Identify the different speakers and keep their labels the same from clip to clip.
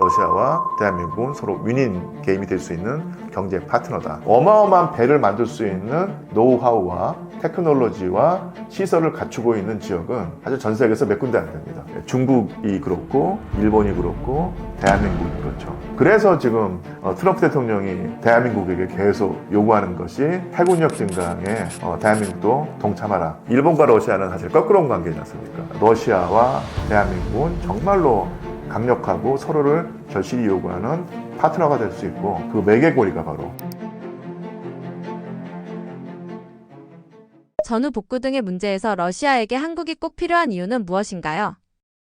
Speaker 1: 러시아와 대한민국은 서로 윈윈 게임이 될 수 있는 경제 파트너다. 어마어마한 배를 만들 수 있는 노하우와 테크놀로지와 시설을 갖추고 있는 지역은 사실 전 세계에서 몇 군데 안 됩니다. 중국이 그렇고 일본이 그렇고 대한민국이 그렇죠. 그래서 지금 트럼프 대통령이 대한민국에게 계속 요구하는 것이 해군력 증강에 대한민국도 동참하라. 일본과 러시아는 사실 거꾸로운 관계지 않습니까? 러시아와 대한민국은 정말로 강력하고 서로를 절실히 요구하는 파트너가 될 수 있고 그 매개고리가 바로
Speaker 2: 전후 복구 등의 문제에서 러시아에게 한국이 꼭 필요한 이유는 무엇인가요?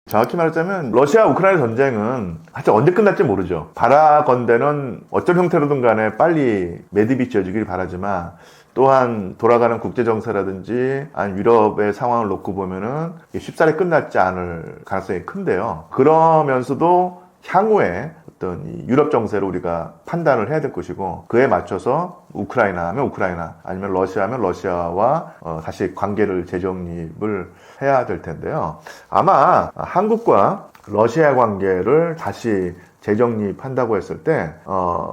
Speaker 1: 정확히 말하자면 러시아 우크라이나 전쟁은 사실 언제 끝날지 모르죠. 바라건대는 어떤 형태로든 간에 빨리 매듭이 지어지길 바라지만 또한 돌아가는 국제정세라든지 아니면 유럽의 상황을 놓고 보면은 쉽사리 끝났지 않을 가능성이 큰데요. 그러면서도 향후에 어떤 이 유럽 정세를 우리가 판단을 해야 될 것이고 그에 맞춰서 우크라이나 하면 우크라이나 아니면 러시아 하면 러시아와 다시 관계를 재정립을 해야 될 텐데요. 아마 한국과 러시아 관계를 다시 재정립한다고 했을 때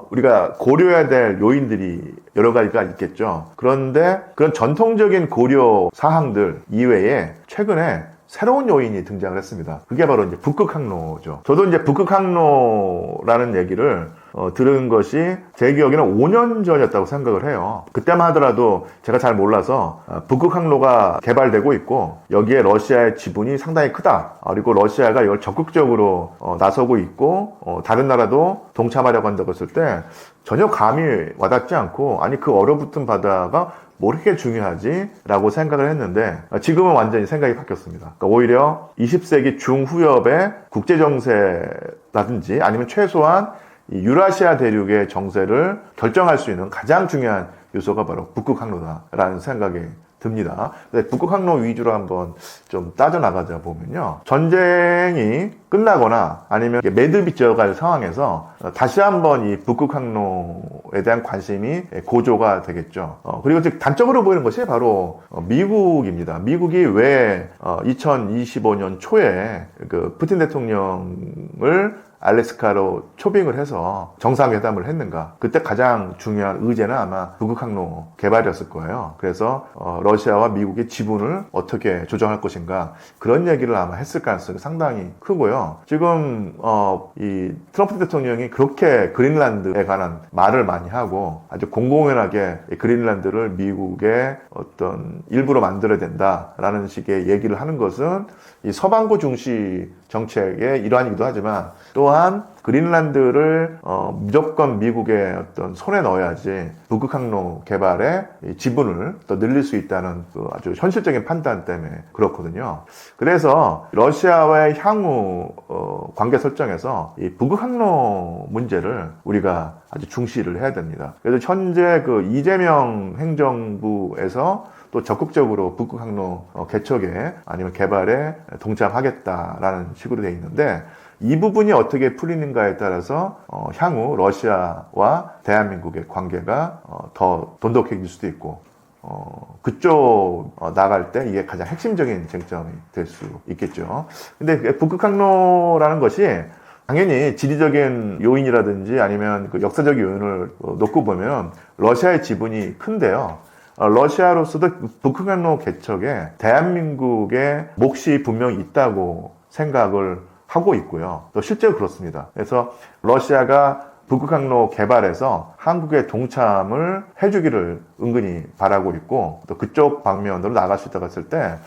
Speaker 1: 우리가 고려해야 될 요인들이 여러 가지가 있겠죠. 그런데 그런 전통적인 고려 사항들 이외에 최근에 새로운 요인이 등장을 했습니다. 그게 바로 이제 북극 항로죠. 저도 이제 북극 항로라는 얘기를 들은 것이 제 기억에는 5년 전이었다고 생각을 해요. 그때만 하더라도 제가 잘 몰라서 북극 항로가 개발되고 있고 여기에 러시아의 지분이 상당히 크다. 그리고 러시아가 이걸 적극적으로 나서고 있고 다른 나라도 동참하려고 한다고 했을 때 전혀 감이 와닿지 않고 아니 그 얼어붙은 바다가 뭐 이렇게 중요하지? 라고 생각을 했는데 지금은 완전히 생각이 바뀌었습니다. 그러니까 오히려 20세기 중후엽의 국제정세라든지 아니면 최소한 이 유라시아 대륙의 정세를 결정할 수 있는 가장 중요한 요소가 바로 북극 항로다라는 생각이 듭니다. 북극 항로 위주로 한번 좀 따져나가자 보면요. 전쟁이 끝나거나 아니면 매듭이 지어갈 상황에서 다시 한번 이 북극 항로에 대한 관심이 고조가 되겠죠. 그리고 즉 단적으로 보이는 것이 바로 미국입니다. 미국이 왜 2025년 초에 그 푸틴 대통령을 알래스카로 초빙을 해서 정상회담을 했는가? 그때 가장 중요한 의제는 아마 북극 항로 개발이었을 거예요. 그래서 러시아와 미국의 지분을 어떻게 조정할 것인가 그런 얘기를 아마 했을 가능성이 상당히 크고요. 지금 이 트럼프 대통령이 그렇게 그린란드에 관한 말을 많이 하고 아주 공공연하게 그린란드를 미국의 어떤 일부로 만들어야 된다라는 식의 얘기를 하는 것은 이 서방구 중시 정책의 일환이기도 하지만 또한 그린란드를 무조건 미국의 어떤 손에 넣어야지 북극 항로 개발에 지분을 더 늘릴 수 있다는 그 아주 현실적인 판단 때문에 그렇거든요. 그래서 러시아와의 향후 관계 설정에서 이 북극 항로 문제를 우리가 아주 중시를 해야 됩니다. 그래서 현재 그 이재명 행정부에서 또 적극적으로 북극 항로 개척에 아니면 개발에 동참하겠다라는 식으로 되어 있는데 이 부분이 어떻게 풀리는가에 따라서 향후 러시아와 대한민국의 관계가 더 돈독해질 수도 있고 그쪽 나갈 때 이게 가장 핵심적인 쟁점이 될 수 있겠죠. 근데 북극 항로라는 것이 당연히 지리적인 요인이라든지 아니면 그 역사적 요인을 놓고 보면 러시아의 지분이 큰데요. 러시아로서도 북극 항로 개척에 대한민국의 몫이 분명히 있다고 생각을 하고 있고요. 또 실제로 그렇습니다. 그래서 러시아가 북극 항로 개발에서 한국의 동참을 해주기를 은근히 바라고 있고 또 그쪽 방면으로 나갈 수 있다고 했을 때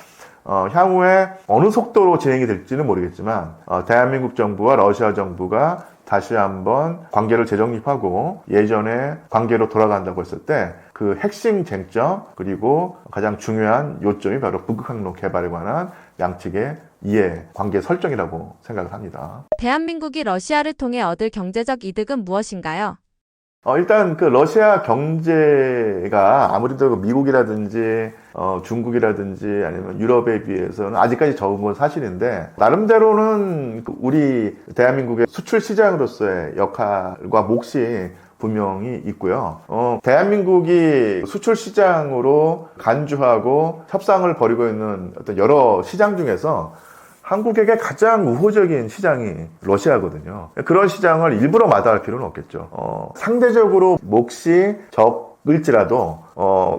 Speaker 1: 향후에 어느 속도로 진행이 될지는 모르겠지만 대한민국 정부와 러시아 정부가 다시 한번 관계를 재정립하고 예전의 관계로 돌아간다고 했을 때 그 핵심 쟁점 그리고 가장 중요한 요점이 바로 북극 항로 개발에 관한 양측의 이해, 관계 설정이라고 생각을 합니다.
Speaker 2: 대한민국이 러시아를 통해 얻을 경제적 이득은 무엇인가요?
Speaker 1: 일단 그 러시아 경제가 아무래도 미국이라든지 중국이라든지 아니면 유럽에 비해서는 아직까지 적은 건 사실인데 나름대로는 우리 대한민국의 수출 시장으로서의 역할과 몫이 분명히 있고요. 대한민국이 수출 시장으로 간주하고 협상을 벌이고 있는 어떤 여러 시장 중에서 한국에게 가장 우호적인 시장이 러시아거든요. 그런 시장을 일부러 마다할 필요는 없겠죠. 상대적으로 몫이 적을지라도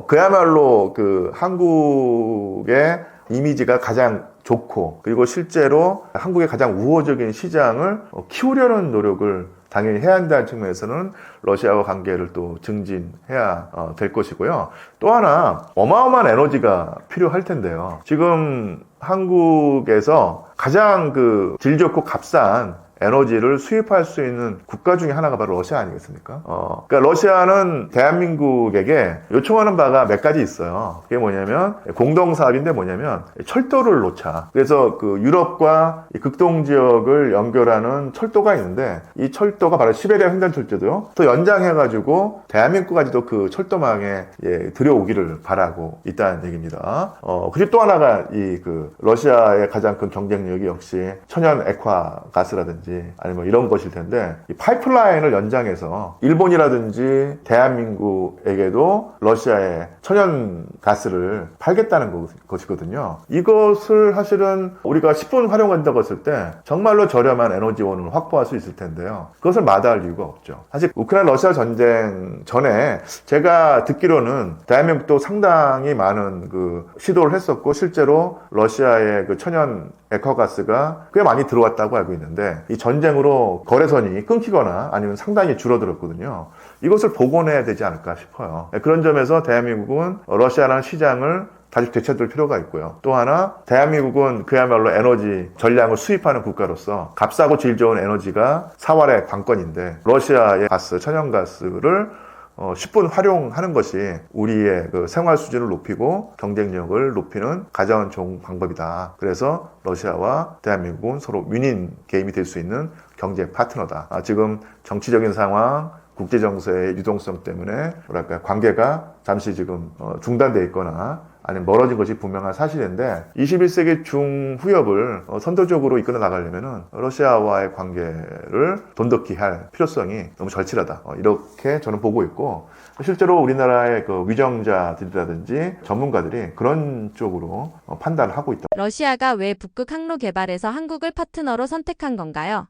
Speaker 1: 그야말로 그 한국의 이미지가 가장 좋고, 그리고 실제로 한국의 가장 우호적인 시장을 키우려는 노력을 당연히 해야 한다는 측면에서는 러시아와 관계를 또 증진해야 될 것이고요. 또 하나 어마어마한 에너지가 필요할 텐데요. 지금 한국에서 가장 그 질 좋고 값싼 에너지를 수입할 수 있는 국가 중에 하나가 바로 러시아 아니겠습니까? 그러니까 러시아는 대한민국에게 요청하는 바가 몇 가지 있어요. 그게 뭐냐면, 공동사업인데 뭐냐면, 철도를 놓자. 그래서 그 유럽과 극동 지역을 연결하는 철도가 있는데, 이 철도가 바로 시베리아 횡단철도도요, 더 연장해가지고, 대한민국까지도 그 철도망에 들여오기를 바라고 있다는 얘기입니다. 그리고 또 하나가 그 러시아의 가장 큰 경쟁력이 역시 천연 액화 가스라든지 아니면 이런 것일 텐데, 이 파이프라인을 연장해서 일본이라든지 대한민국에게도 러시아의 천연 가스를 팔겠다는 것이거든요. 이것을 사실은 우리가 10분 활용한다고 했을 때 정말로 저렴한 에너지원을 확보할 수 있을 텐데요. 그것을 마다할 이유가 없죠. 사실 우크라이나 러시아 전쟁 전에 제가 듣기로는 대한민국도 상당히 많은 그 시도를 했었고, 실제로 러시아의 그 천연 액화가스가 꽤 많이 들어왔다고 알고 있는데, 이 전쟁으로 거래선이 끊기거나 아니면 상당히 줄어들었거든요. 이것을 복원해야 되지 않을까 싶어요. 그런 점에서 대한민국은 러시아라는 시장을 다시 되찾을 필요가 있고요. 또 하나, 대한민국은 그야말로 에너지 전량을 수입하는 국가로서 값싸고 질 좋은 에너지가 사활의 관건인데, 러시아의 가스, 천연가스를 10분 활용하는 것이 우리의 그 생활 수준을 높이고 경쟁력을 높이는 가장 좋은 방법이다. 그래서 러시아와 대한민국은 서로 윈윈 게임이 될 수 있는 경제 파트너다. 지금 정치적인 상황, 국제 정세의 유동성 때문에 뭐랄까 관계가 잠시 지금 중단돼 있거나 아니면 멀어진 것이 분명한 사실인데, 21세기 중후엽을 선도적으로 이끌어 나가려면은 러시아와의 관계를 돈독히 할 필요성이 너무 절실하다. 이렇게 저는 보고 있고, 실제로 우리나라의 그 위정자들이라든지 전문가들이 그런 쪽으로 판단을 하고 있다.
Speaker 2: 러시아가 왜 북극 항로 개발에서 한국을 파트너로 선택한 건가요?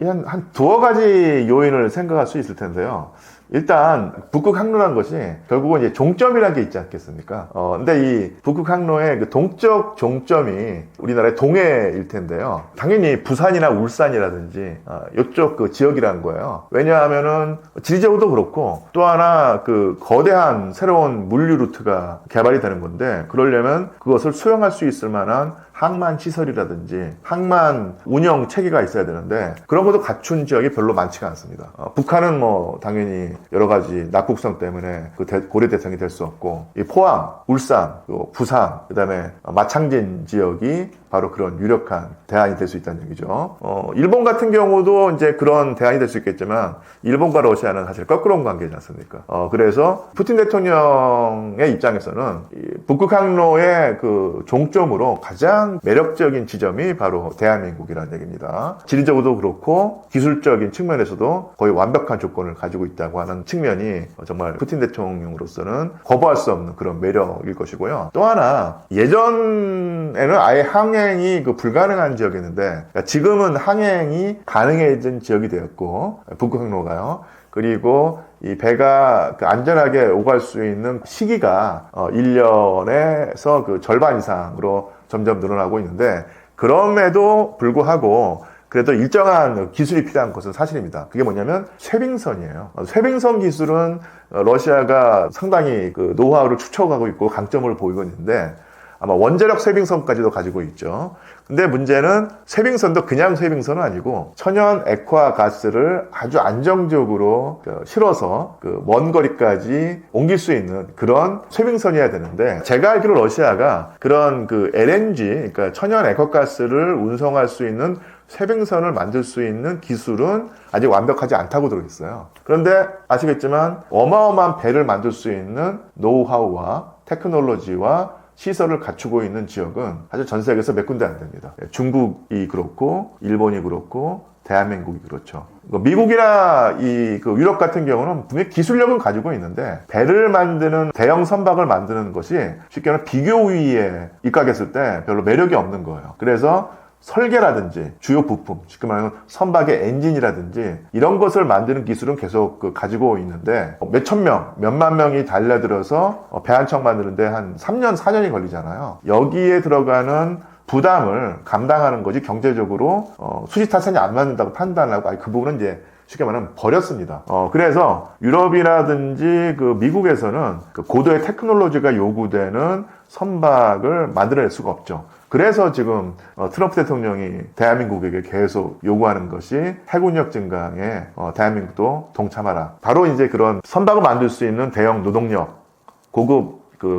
Speaker 1: 한 두어 가지 요인을 생각할 수 있을 텐데요. 일단 북극 항로라는 것이 결국은 이제 종점이라는 게 있지 않겠습니까? 근데 이 북극 항로의 그 동적 종점이 우리나라의 동해일 텐데요. 당연히 부산이나 울산이라든지 이쪽 그 지역이라는 거예요. 왜냐하면은 지리적으로도 그렇고, 또 하나 그 거대한 새로운 물류 루트가 개발이 되는 건데, 그러려면 그것을 수용할 수 있을 만한 항만 시설이라든지 항만 운영 체계가 있어야 되는데, 그런 것도 갖춘 지역이 별로 많지가 않습니다. 북한은 뭐 당연히 여러 가지 낙국성 때문에 그 고려 대상이 될 수 없고, 이 포항, 울산, 부산, 그다음에 마창진 지역이 바로 그런 유력한 대안이 될 수 있다는 얘기죠. 일본 같은 경우도 이제 그런 대안이 될 수 있겠지만, 일본과 러시아는 사실 거꾸로운 관계지 않습니까? 그래서 푸틴 대통령의 입장에서는 이 북극 항로의 그 종점으로 가장 매력적인 지점이 바로 대한민국이라는 얘기입니다. 지리적으로도 그렇고 기술적인 측면에서도 거의 완벽한 조건을 가지고 있다고 하는 측면이 정말 푸틴 대통령으로서는 거부할 수 없는 그런 매력일 것이고요. 또 하나, 예전에는 아예 항행이 불가능한 지역이었는데, 그러니까 지금은 항행이 가능해진 지역이 되었고, 북극 항로가요. 그리고 이 배가 안전하게 오갈 수 있는 시기가 1년에서 그 절반 이상으로 점점 늘어나고 있는데, 그럼에도 불구하고 그래도 일정한 기술이 필요한 것은 사실입니다. 그게 뭐냐면 쇄빙선이에요. 쇄빙선 기술은 러시아가 상당히 그 노하우를 축적하고 있고 강점을 보이고 있는데, 아마 원자력 쇄빙선까지도 가지고 있죠. 근데 문제는 쇄빙선도 그냥 쇄빙선은 아니고 천연 액화 가스를 아주 안정적으로 실어서 그 먼 거리까지 옮길 수 있는 그런 쇄빙선이어야 되는데, 제가 알기로 러시아가 그런 그 LNG, 그러니까 천연 액화 가스를 운송할 수 있는 쇄빙선을 만들 수 있는 기술은 아직 완벽하지 않다고 들어있어요. 그런데 아시겠지만 어마어마한 배를 만들 수 있는 노하우와 테크놀로지와 시설을 갖추고 있는 지역은 사실 전 세계에서 몇 군데 안 됩니다. 중국이 그렇고, 일본이 그렇고, 대한민국이 그렇죠. 미국이나 유럽 같은 경우는 분명히 기술력은 가지고 있는데, 배를 만드는 대형 선박을 만드는 것이 쉽게 말하면 비교 우위에 입각했을 때 별로 매력이 없는 거예요. 그래서 설계라든지 주요 부품, 쉽게 말하면 선박의 엔진이라든지 이런 것을 만드는 기술은 계속 가지고 있는데 몇천 명, 몇만 명이 달려들어서 배 한 척 만드는데 한 3년, 4년이 걸리잖아요. 여기에 들어가는 부담을 감당하는 거지 경제적으로 수지 타산이 안 맞는다고 판단하고 그 부분은 이제 쉽게 말하면 버렸습니다. 그래서 유럽이라든지 미국에서는 고도의 테크놀로지가 요구되는 선박을 만들어낼 수가 없죠. 그래서 지금 트럼프 대통령이 대한민국에게 계속 요구하는 것이 해군력 증강에 대한민국도 동참하라. 바로 이제 그런 선박을 만들 수 있는 대형 노동력, 고급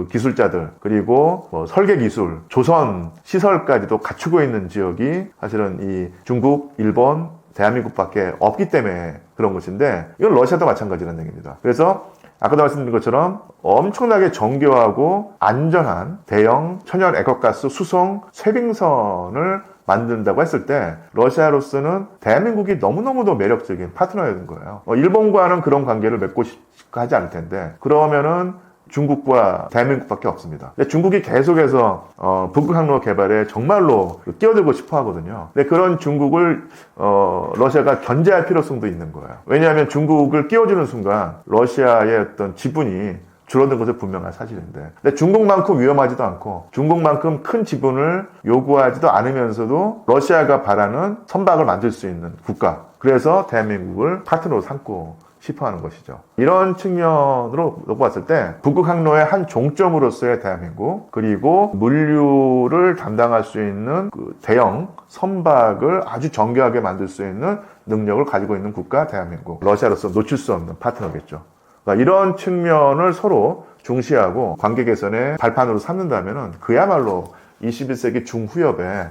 Speaker 1: 기술자들, 그리고 설계 기술, 조선 시설까지도 갖추고 있는 지역이 사실은 이 중국, 일본, 대한민국밖에 없기 때문에 그런 것인데, 이건 러시아도 마찬가지라는 얘기입니다. 그래서 아까도 말씀드린 것처럼 엄청나게 정교하고 안전한 대형 천연 액화가스 수송 쇄빙선을 만든다고 했을 때 러시아로서는 대한민국이 너무너무도 매력적인 파트너였던 거예요. 일본과는 그런 관계를 맺고 싶고 하지 않을 텐데, 그러면은 중국과 대한민국밖에 없습니다. 근데 중국이 계속해서 북극 항로 개발에 정말로 끼어들고 싶어 하거든요. 근데 그런 중국을 러시아가 견제할 필요성도 있는 거예요. 왜냐하면 중국을 끼워주는 순간 러시아의 어떤 지분이 줄어든 것은 분명한 사실인데, 근데 중국만큼 위험하지도 않고 중국만큼 큰 지분을 요구하지도 않으면서도 러시아가 바라는 선박을 만들 수 있는 국가, 그래서 대한민국을 파트너로 삼고 싶어하는 것이죠. 이런 측면으로 놓고 봤을 때 북극 항로의 한 종점으로서의 대한민국, 그리고 물류를 담당할 수 있는 대형 선박을 아주 정교하게 만들 수 있는 능력을 가지고 있는 국가 대한민국, 러시아로서 놓칠 수 없는 파트너겠죠. 그러니까 이런 측면을 서로 중시하고 관계 개선의 발판으로 삼는다면 그야말로 21세기 중후엽에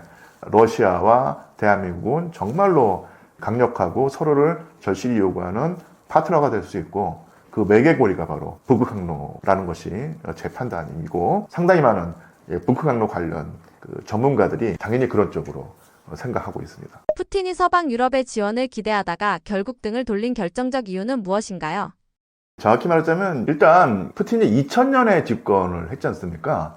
Speaker 1: 러시아와 대한민국은 정말로 강력하고 서로를 절실히 요구하는 파트너가 될 수 있고, 그 매개고리가 바로 북극항로라는 것이 제 판단이고, 상당히 많은 북극항로 관련 전문가들이 당연히 그런 쪽으로 생각하고 있습니다.
Speaker 2: 푸틴이 서방 유럽의 지원을 기대하다가 결국 등을 돌린 결정적 이유는 무엇인가요?
Speaker 1: 정확히 말하자면 일단 푸틴이 2000년에 집권을 했지 않습니까?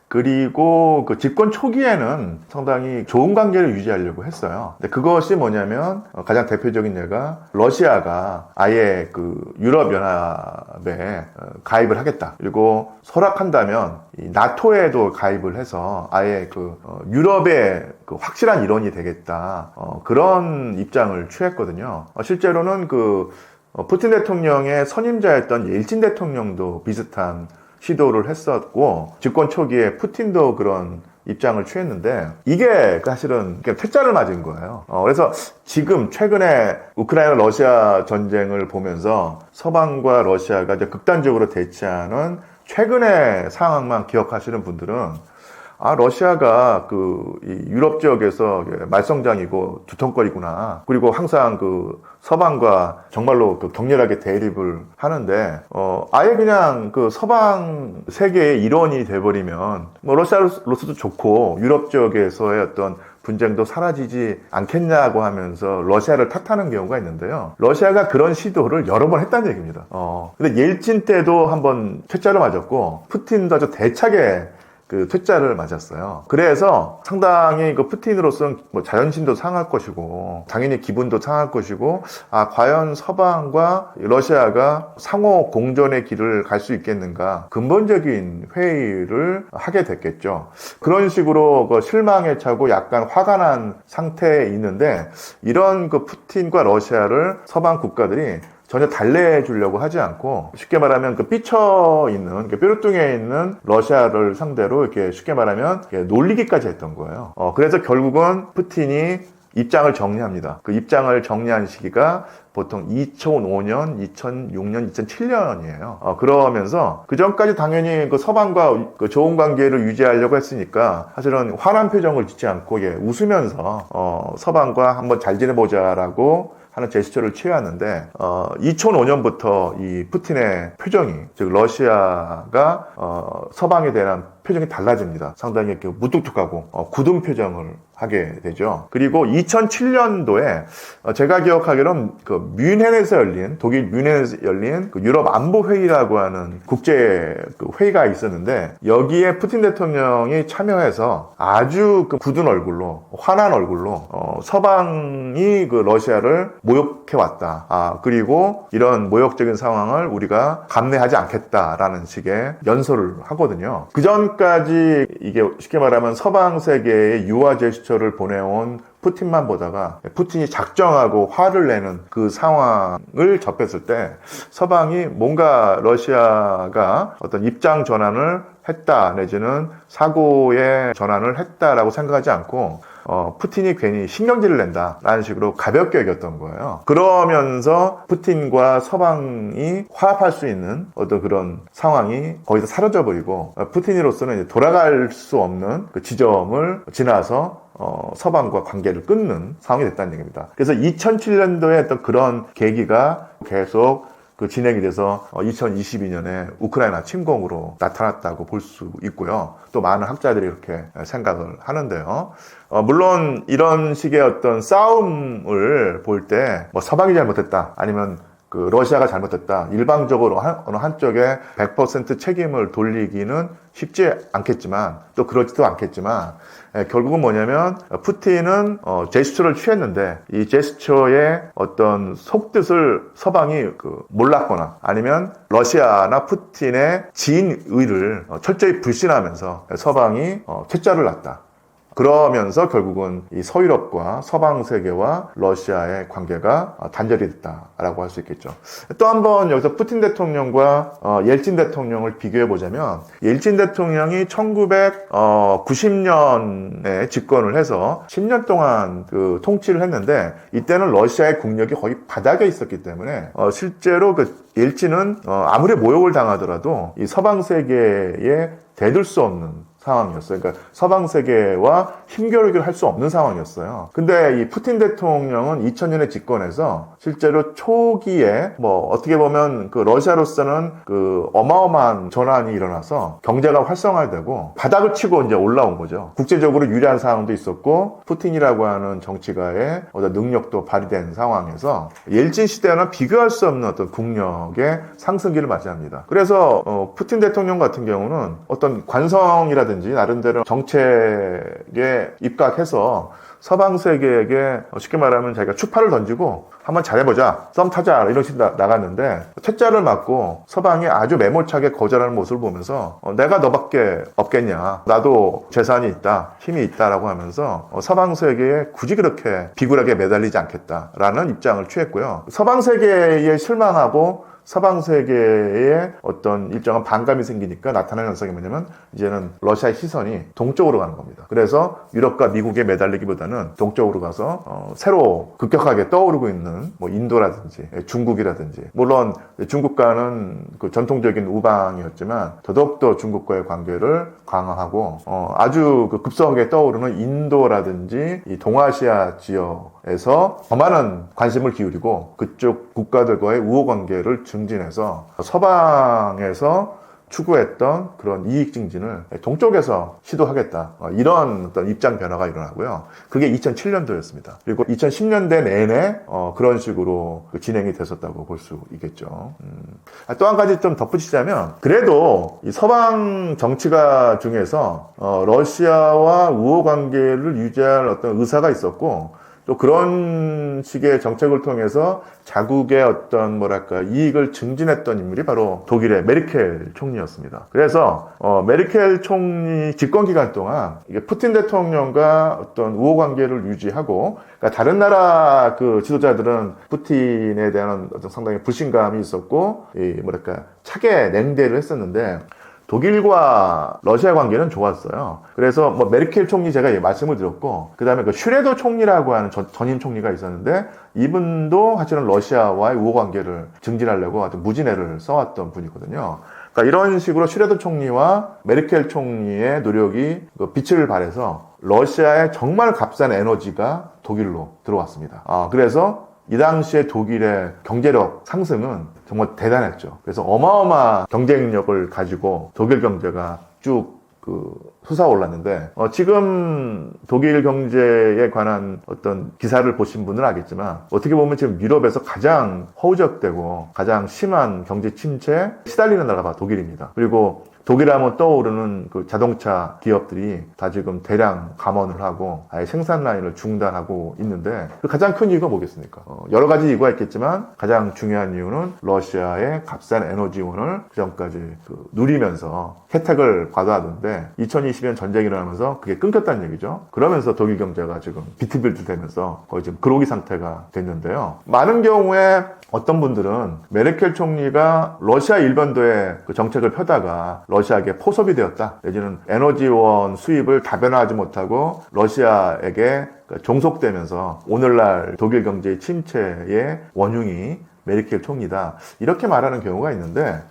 Speaker 1: 그리고 그 집권 초기에는 상당히 좋은 관계를 유지하려고 했어요. 근데 그것이 뭐냐면 가장 대표적인 예가 러시아가 아예 유럽연합에 가입을 하겠다. 그리고 설악한다면 이 나토에도 가입을 해서 아예 유럽의 확실한 일원이 되겠다. 그런 입장을 취했거든요. 실제로는 푸틴 대통령의 선임자였던 옐친 대통령도 비슷한 시도를 했었고, 집권 초기에 푸틴도 그런 입장을 취했는데, 이게 사실은 퇴짜를 맞은 거예요. 그래서 지금 최근에 우크라이나 러시아 전쟁을 보면서 서방과 러시아가 이제 극단적으로 대치하는 최근의 상황만 기억하시는 분들은 러시아가 이 유럽 지역에서 말썽장이고 두통거리구나. 그리고 항상 서방과 정말로 격렬하게 대립을 하는데, 아예 그냥 서방 세계의 일원이 돼버리면, 러시아로서도 좋고, 유럽 지역에서의 어떤 분쟁도 사라지지 않겠냐고 하면서 러시아를 탓하는 경우가 있는데요. 러시아가 그런 시도를 여러 번 했다는 얘기입니다. 근데 옐친 때도 한번 퇴짜를 맞았고, 푸틴도 아주 대차게 퇴짜를 맞았어요. 그래서 상당히 푸틴으로서는 자존심도 상할 것이고, 당연히 기분도 상할 것이고, 과연 서방과 러시아가 상호 공존의 길을 갈 수 있겠는가, 근본적인 회의를 하게 됐겠죠. 그런 식으로 실망에 차고 약간 화가 난 상태에 있는데, 이런 푸틴과 러시아를 서방 국가들이 전혀 달래해 주려고 하지 않고, 쉽게 말하면 삐쳐 있는, 뾰루뚱에 있는 러시아를 상대로 이렇게 쉽게 말하면 놀리기까지 했던 거예요. 그래서 결국은 푸틴이 입장을 정리합니다. 그 입장을 정리한 시기가 보통 2005년, 2006년, 2007년이에요. 그러면서 그 전까지 당연히 서방과 좋은 관계를 유지하려고 했으니까 사실은 화난 표정을 짓지 않고 웃으면서 서방과 한번 잘 지내보자라고 하는 제스처를 취해왔는데, 2005년부터 이 푸틴의 표정이, 즉 러시아가 서방에 대한 표정이 달라집니다. 상당히 이렇게 무뚝뚝하고 굳은 표정을 하게 되죠. 그리고 2007년도에 제가 기억하기로는 그 뮌헨에서 열린, 독일 뮌헨에서 열린 그 유럽 안보회의라고 하는 국제 그 회의가 있었는데, 여기에 푸틴 대통령이 참여해서 아주 그 굳은 얼굴로, 환한 얼굴로 서방이 그 러시아를 모욕해 왔다. 그리고 이런 모욕적인 상황을 우리가 감내하지 않겠다라는 식의 연설을 하거든요. 그 전까지 이게 쉽게 말하면 서방 세계의 유화 제스처를 보내온 푸틴만 보다가 푸틴이 작정하고 화를 내는 그 상황을 접했을 때 서방이 뭔가 러시아가 어떤 입장 전환을 했다, 내지는 사고의 전환을 했다라고 생각하지 않고 푸틴이 괜히 신경질을 낸다라는 식으로 가볍게 여겼던 거예요. 그러면서 푸틴과 서방이 화합할 수 있는 어떤 그런 상황이 거기서 사라져버리고, 푸틴으로서는 이제 돌아갈 수 없는 그 지점을 지나서 서방과 관계를 끊는 상황이 됐다는 얘기입니다. 그래서 2007년도에 어떤 그런 계기가 계속 그 진행이 돼서 2022년에 우크라이나 침공으로 나타났다고 볼 수 있고요. 또 많은 학자들이 이렇게 생각을 하는데요. 물론 이런 식의 어떤 싸움을 볼 때 뭐 서방이 잘못했다, 아니면 그 러시아가 잘못했다, 일방적으로 어느 한쪽에 100% 책임을 돌리기는 쉽지 않겠지만, 또 그렇지도 않겠지만, 결국은 뭐냐면 푸틴은 제스처를 취했는데 이 제스처의 어떤 속뜻을 서방이 몰랐거나, 아니면 러시아나 푸틴의 지인의를 철저히 불신하면서 서방이 퇴짜를 놨다. 그러면서 결국은 이 서유럽과 서방 세계와 러시아의 관계가 단절이 됐다라고 할 수 있겠죠. 또 한 번 여기서 푸틴 대통령과 옐친 대통령을 비교해 보자면, 옐친 대통령이 1990년에 집권을 해서 10년 동안 그 통치를 했는데, 이때는 러시아의 국력이 거의 바닥에 있었기 때문에 실제로 그 옐친은 아무리 모욕을 당하더라도 이 서방 세계에 대들 수 없는 상황이었어요. 그러니까 서방 세계와 힘겨루기를 할 수 없는 상황이었어요. 근데 이 푸틴 대통령은 2000년에 집권해서 실제로 초기에 뭐 어떻게 보면 그 러시아로서는 그 어마어마한 전환이 일어나서 경제가 활성화되고 바닥을 치고 이제 올라온 거죠. 국제적으로 유리한 상황도 있었고, 푸틴이라고 하는 정치가의 어떤 능력도 발휘된 상황에서 옐친 시대와는 비교할 수 없는 어떤 국력의 상승기를 맞이합니다. 그래서 푸틴 대통령 같은 경우는 어떤 관성이라든지 나름대로 정책에 입각해서 서방 세계에게 쉽게 말하면 자기가 추파를 던지고 한번 잘해보자, 썸 타자, 이런 식으로 나갔는데, 퇴짜를 맞고 서방이 아주 매몰차게 거절하는 모습을 보면서 내가 너밖에 없겠냐, 나도 재산이 있다, 힘이 있다라고 하면서 서방 세계에 굳이 그렇게 비굴하게 매달리지 않겠다라는 입장을 취했고요. 서방 세계에 실망하고 서방 세계에 어떤 일정한 반감이 생기니까 나타나는 현상이 뭐냐면, 이제는 러시아의 시선이 동쪽으로 가는 겁니다. 그래서 유럽과 미국에 매달리기보다는 동쪽으로 가서 새로 급격하게 떠오르고 있는 뭐 인도라든지 중국이라든지, 물론 중국과는 그 전통적인 우방이었지만 더더욱더 중국과의 관계를 강화하고 아주 그 급성하게 떠오르는 인도라든지 이 동아시아 지역에서 더 많은 관심을 기울이고 그쪽 국가들과의 우호 관계를 증진해서 서방에서 추구했던 그런 이익 증진을 동쪽에서 시도하겠다, 이런 어떤 입장 변화가 일어나고요. 그게 2007년도였습니다. 그리고 2010년대 내내 그런 식으로 진행이 됐었다고 볼 수 있겠죠. 또 한 가지 좀 덧붙이자면, 그래도 이 서방 정치가 중에서 러시아와 우호 관계를 유지할 어떤 의사가 있었고, 또 그런 식의 정책을 통해서 자국의 어떤 뭐랄까 이익을 증진했던 인물이 바로 독일의 메르켈 총리였습니다. 그래서 메르켈 총리 집권 기간 동안 이게 푸틴 대통령과 어떤 우호 관계를 유지하고, 그러니까 다른 나라 그 지도자들은 푸틴에 대한 어떤 상당히 불신감이 있었고, 이 뭐랄까 차게 냉대를 했었는데, 독일과 러시아 관계는 좋았어요. 그래서 뭐 메르켈 총리 제가 말씀을 드렸고, 그 다음에 그 슈레더 총리라고 하는 전임 총리가 있었는데, 이분도 사실은 러시아와의 우호 관계를 증진하려고 아주 무진애를 써왔던 분이거든요. 그러니까 이런 식으로 슈레더 총리와 메르켈 총리의 노력이 빛을 발해서 러시아의 정말 값싼 에너지가 독일로 들어왔습니다. 그래서 이 당시에 독일의 경제력 상승은 정말 대단했죠. 그래서 어마어마한 경쟁력을 가지고 독일 경제가 쭉 솟아올랐는데 지금 독일 경제에 관한 어떤 기사를 보신 분은 알겠지만 어떻게 보면 지금 유럽에서 가장 허우적대고 가장 심한 경제 침체에 시달리는 나라가 독일입니다. 그리고 독일하면 떠오르는 그 자동차 기업들이 다 지금 대량 감원을 하고 아예 생산 라인을 중단하고 있는데 그 가장 큰 이유가 뭐겠습니까? 여러 가지 이유가 있겠지만 가장 중요한 이유는 러시아의 값싼 에너지원을 그전까지 누리면서 혜택을 받아왔는데 2022년 전쟁이 일어나면서 그게 끊겼다는 얘기죠. 그러면서 독일 경제가 지금 비틀비틀 되면서 거의 지금 그로기 상태가 됐는데요. 많은 경우에 어떤 분들은 메르켈 총리가 러시아 일본도의 그 정책을 펴다가 러시아에게 포섭이 되었다. 내지는 에너지원 수입을 다변화하지 못하고 러시아에게 종속되면서 오늘날 독일 경제의 침체의 원흉이 메르켈 총리다. 이렇게 말하는 경우가 있는데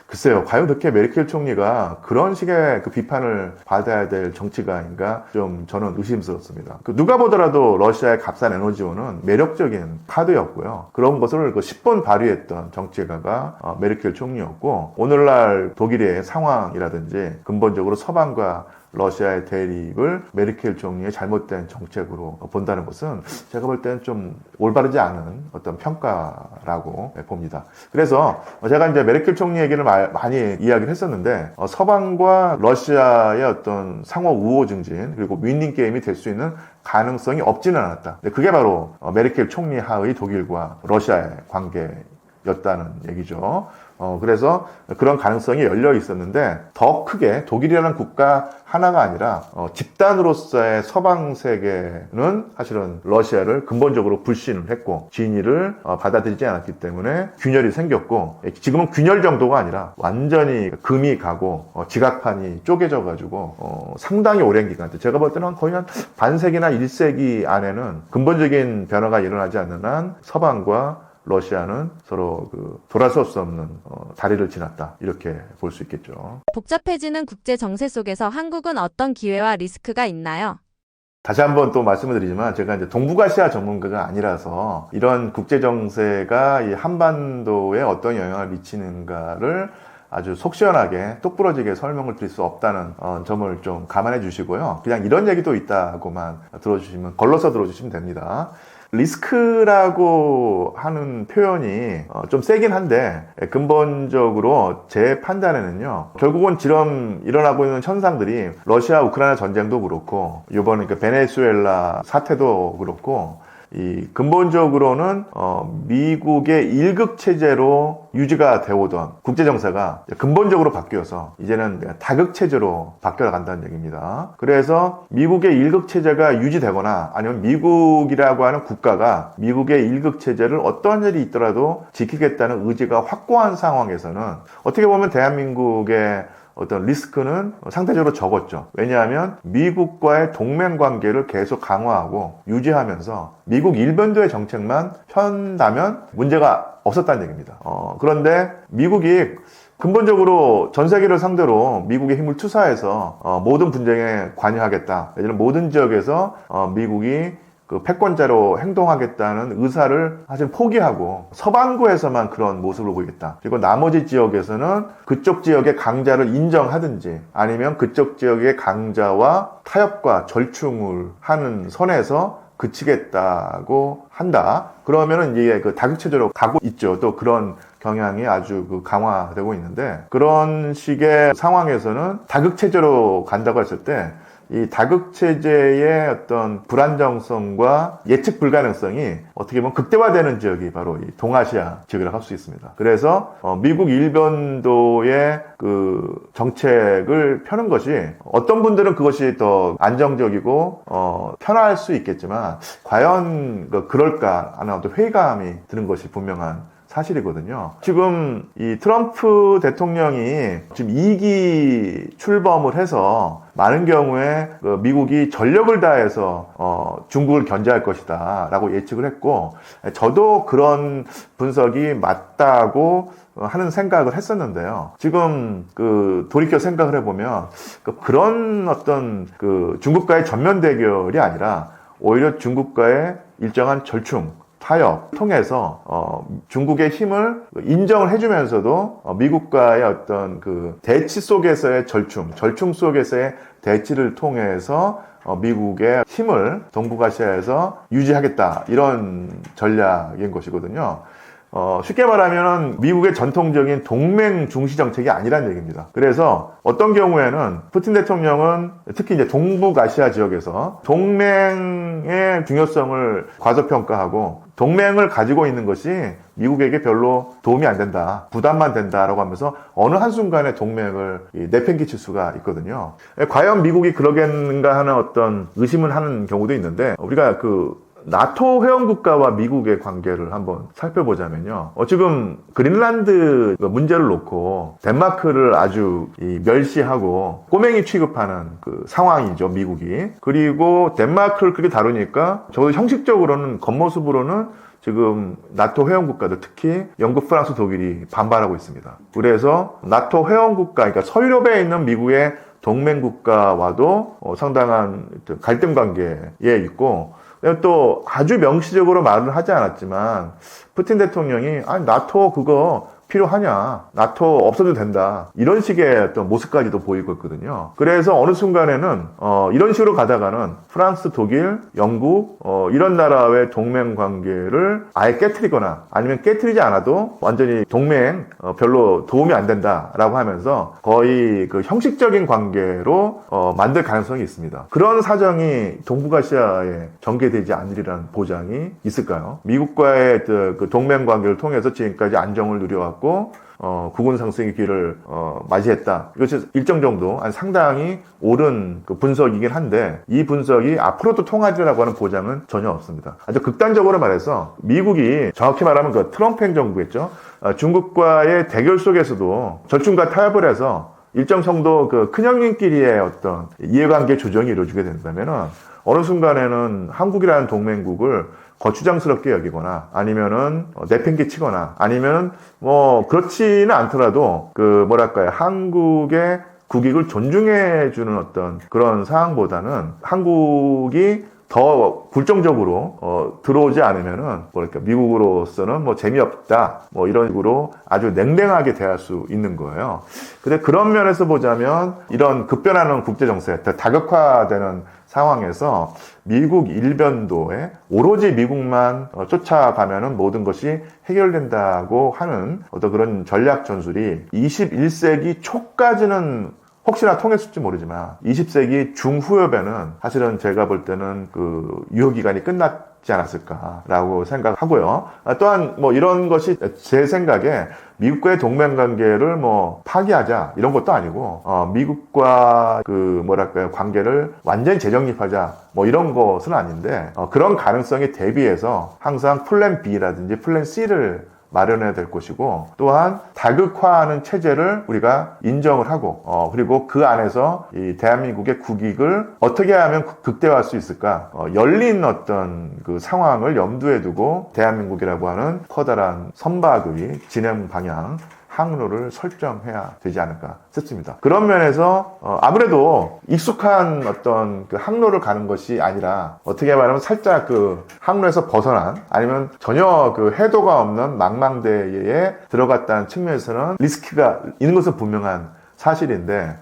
Speaker 1: 글쎄요, 과연 그렇게 메르켈 총리가 그런 식의 그 비판을 받아야 될 정치가인가 좀 저는 의심스럽습니다. 누가 보더라도 러시아의 값싼 에너지원은 매력적인 카드였고요. 그런 것을 10번 발휘했던 정치가가 메르켈 총리였고 오늘날 독일의 상황이라든지 근본적으로 서방과 러시아의 대립을 메르켈 총리의 잘못된 정책으로 본다는 것은 제가 볼 때는 좀 올바르지 않은 어떤 평가라고 봅니다. 그래서 제가 이제 메르켈 총리 얘기를 많이 이야기를 했었는데 서방과 러시아의 어떤 상호 우호 증진 그리고 윈닝 게임이 될 수 있는 가능성이 없지는 않았다. 그게 바로 메르켈 총리 하의 독일과 러시아의 관계였다는 얘기죠. 그래서 그런 가능성이 열려 있었는데 더 크게 독일이라는 국가 하나가 아니라 집단으로서의 서방 세계는 사실은 러시아를 근본적으로 불신을 했고 진위를 받아들이지 않았기 때문에 균열이 생겼고 지금은 균열 정도가 아니라 완전히 금이 가고 지각판이 쪼개져 가지고 상당히 오랜 기간 제가 볼 때는 거의 한 반세기나 1세기 안에는 근본적인 변화가 일어나지 않는 한 서방과 러시아는 서로 돌아설 수 없는 다리를 지났다 이렇게 볼 수 있겠죠.
Speaker 2: 복잡해지는 국제 정세 속에서 한국은 어떤 기회와 리스크가 있나요?
Speaker 1: 다시 한번 또 말씀을 드리지만 제가 이제 동북아시아 전문가가 아니라서 이런 국제 정세가 이 한반도에 어떤 영향을 미치는가를 아주 속 시원하게 똑부러지게 설명을 드릴 수 없다는 점을 좀 감안해 주시고요. 그냥 이런 얘기도 있다고만 들어주시면 걸러서 들어주시면 됩니다. 리스크라고 하는 표현이 좀 세긴 한데 근본적으로 제 판단에는요 결국은 지금 일어나고 있는 현상들이 러시아 우크라이나 전쟁도 그렇고 이번에 베네수엘라 사태도 그렇고 이 근본적으로는 미국의 일극 체제로 유지가 되어오던 국제 정세가 근본적으로 바뀌어서 이제는 다극 체제로 바뀌어 간다는 얘기입니다. 그래서 미국의 일극 체제가 유지되거나 아니면 미국이라고 하는 국가가 미국의 일극 체제를 어떤 일이 있더라도 지키겠다는 의지가 확고한 상황에서는 어떻게 보면 대한민국의 어떤 리스크는 상대적으로 적었죠. 왜냐하면 미국과의 동맹 관계를 계속 강화하고 유지하면서 미국 일본도의 정책만 편다면 문제가 없었다는 얘기입니다. 그런데 미국이 근본적으로 전 세계를 상대로 미국의 힘을 투사해서 모든 분쟁에 관여하겠다. 예를 들어 모든 지역에서 미국이 패권자로 행동하겠다는 의사를 사실 포기하고 서반구에서만 그런 모습을 보이겠다. 그리고 나머지 지역에서는 그쪽 지역의 강자를 인정하든지 아니면 그쪽 지역의 강자와 타협과 절충을 하는 선에서 그치겠다고 한다. 그러면은 이게 다극체제로 가고 있죠. 또 그런 경향이 아주 강화되고 있는데 그런 식의 상황에서는 다극체제로 간다고 했을 때 이 다극체제의 어떤 불안정성과 예측 불가능성이 어떻게 보면 극대화되는 지역이 바로 이 동아시아 지역이라고 할 수 있습니다. 그래서 미국 일본도의 정책을 펴는 것이 어떤 분들은 그것이 더 안정적이고 편할 수 있겠지만 과연 그럴까 하는 어떤 회의감이 드는 것이 분명한 사실이거든요. 지금 이 트럼프 대통령이 지금 2기 출범을 해서 많은 경우에 미국이 전력을 다해서 중국을 견제할 것이다 라고 예측을 했고 저도 그런 분석이 맞다고 하는 생각을 했었는데요. 지금 돌이켜 생각을 해보면 그런 어떤 중국과의 전면 대결이 아니라 오히려 중국과의 일정한 절충 타협 통해서 중국의 힘을 인정을 해주면서도 미국과의 어떤 그 대치 속에서의 절충 속에서의 대치를 통해서 미국의 힘을 동북아시아에서 유지하겠다, 이런 전략인 것이거든요. 쉽게 말하면 미국의 전통적인 동맹 중시 정책이 아니란 얘기입니다. 그래서 어떤 경우에는 푸틴 대통령은 특히 이제 동북아시아 지역에서 동맹의 중요성을 과소평가하고 동맹을 가지고 있는 것이 미국에게 별로 도움이 안 된다, 부담만 된다라고 하면서 어느 한순간에 동맹을 내팽개칠 수가 있거든요. 과연 미국이 그러겠는가 하는 어떤 의심을 하는 경우도 있는데, 우리가 나토 회원국가와 미국의 관계를 한번 살펴보자면요. 지금 그린란드 문제를 놓고 덴마크를 아주 멸시하고 꼬맹이 취급하는 그 상황이죠, 미국이. 그리고 덴마크를 그렇게 다루니까 적어도 형식적으로는, 겉모습으로는 지금 나토 회원국가들, 특히 영국, 프랑스, 독일이 반발하고 있습니다. 그래서 나토 회원국가, 그러니까 서유럽에 있는 미국의 동맹국가와도 상당한 갈등 관계에 있고, 또 아주 명시적으로 말을 하지 않았지만 푸틴 대통령이 나토 그거 필요하냐, 나토 없어도 된다, 이런 식의 어떤 모습까지도 보이고 있거든요. 그래서 어느 순간에는 이런 식으로 가다가는 프랑스, 독일, 영국 이런 나라의 동맹 관계를 아예 깨트리거나, 아니면 깨트리지 않아도 완전히 동맹 별로 도움이 안 된다라고 하면서 거의 그 형식적인 관계로 만들 가능성이 있습니다. 그런 사정이 동북아시아에 전개되지 않으리라는 보장이 있을까요? 미국과의 그 동맹 관계를 통해서 지금까지 안정을 누려왔고 국운 상승의 길을 맞이했다. 이것이 일정 정도 상당히 옳은 그 분석이긴 한데, 이 분석이 앞으로도 통하리라고 하는 보장은 전혀 없습니다. 아주 극단적으로 말해서 미국이, 정확히 말하면 그 트럼프 행정부겠죠, 중국과의 대결 속에서도 절충과 타협을 해서 일정 정도 그 큰형님끼리의 어떤 이해관계 조정이 이루어지게 된다면은 어느 순간에는 한국이라는 동맹국을 거추장스럽게 여기거나, 아니면은 내팽개치거나, 아니면 그렇지는 않더라도 한국의 국익을 존중해주는 어떤 그런 상황보다는 한국이 더 굴종적으로 들어오지 않으면은 미국으로서는 재미없다, 이런 식으로 아주 냉랭하게 대할 수 있는 거예요. 근데 그런 면에서 보자면 이런 급변하는 국제 정세, 다극화되는 상황에서 미국 일변도에 오로지 미국만 쫓아가면은 모든 것이 해결된다고 하는 어떤 그런 전략 전술이 21세기 초까지는 혹시나 통했을지 모르지만 20세기 중후엽에는 사실은 제가 볼 때는 그 유효기간이 끝났지 않았을까라고 생각하고요. 또한 이런 것이 제 생각에 미국과의 동맹관계를 파기하자, 이런 것도 아니고 미국과 관계를 완전히 재정립하자, 이런 것은 아닌데, 그런 가능성에 대비해서 항상 플랜 B라든지 플랜 C를 마련해야 될 것이고, 또한 다극화하는 체제를 우리가 인정을 하고, 그리고 그 안에서 이 대한민국의 국익을 어떻게 하면 극대화할 수 있을까, 열린 어떤 그 상황을 염두에 두고 대한민국이라고 하는 커다란 선박의 진행 방향, 항로를 설정해야 되지 않을까 싶습니다. 그런 면에서 아무래도 익숙한 어떤 그 항로를 가는 것이 아니라, 어떻게 말하면 살짝 그 항로에서 벗어난, 아니면 전혀 그 해도가 없는 망망대해에 들어갔다는 측면에서는 리스크가 있는 것은 분명한 사실인데,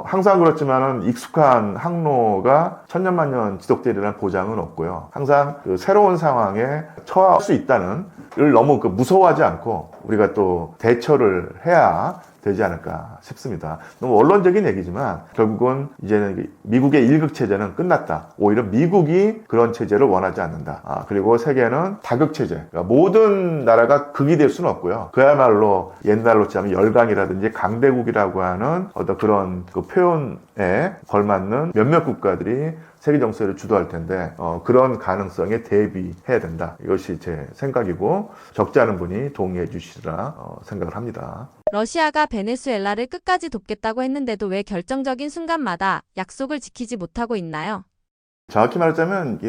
Speaker 1: 항상 그렇지만은 익숙한 항로가 천년만년 지속되리라는 보장은 없고요. 항상 그 새로운 상황에 처할 수 있다는 걸 너무 무서워하지 않고 우리가 또 대처를 해야 되지 않을까 싶습니다. 너무 원론적인 얘기지만 결국은 이제는 미국의 일극 체제는 끝났다. 오히려 미국이 그런 체제를 원하지 않는다. 그리고 세계는 다극 체제. 그러니까 모든 나라가 극이 될 수는 없고요. 그야말로 옛날로 치면 열강이라든지 강대국이라고 하는 어떤 그런 그 표현에 걸맞는 몇몇 국가들이 세계 정세를 주도할 텐데, 그런 가능성에 대비해야 된다. 이것이 제 생각이고, 적지 않은 분이 동의해 주시리라 생각을 합니다.
Speaker 2: 러시아가 베네수엘라를 끝까지 돕겠다고 했는데도 왜 결정적인 순간마다 약속을 지키지 못하고 있나요?
Speaker 1: 정확히 말하자면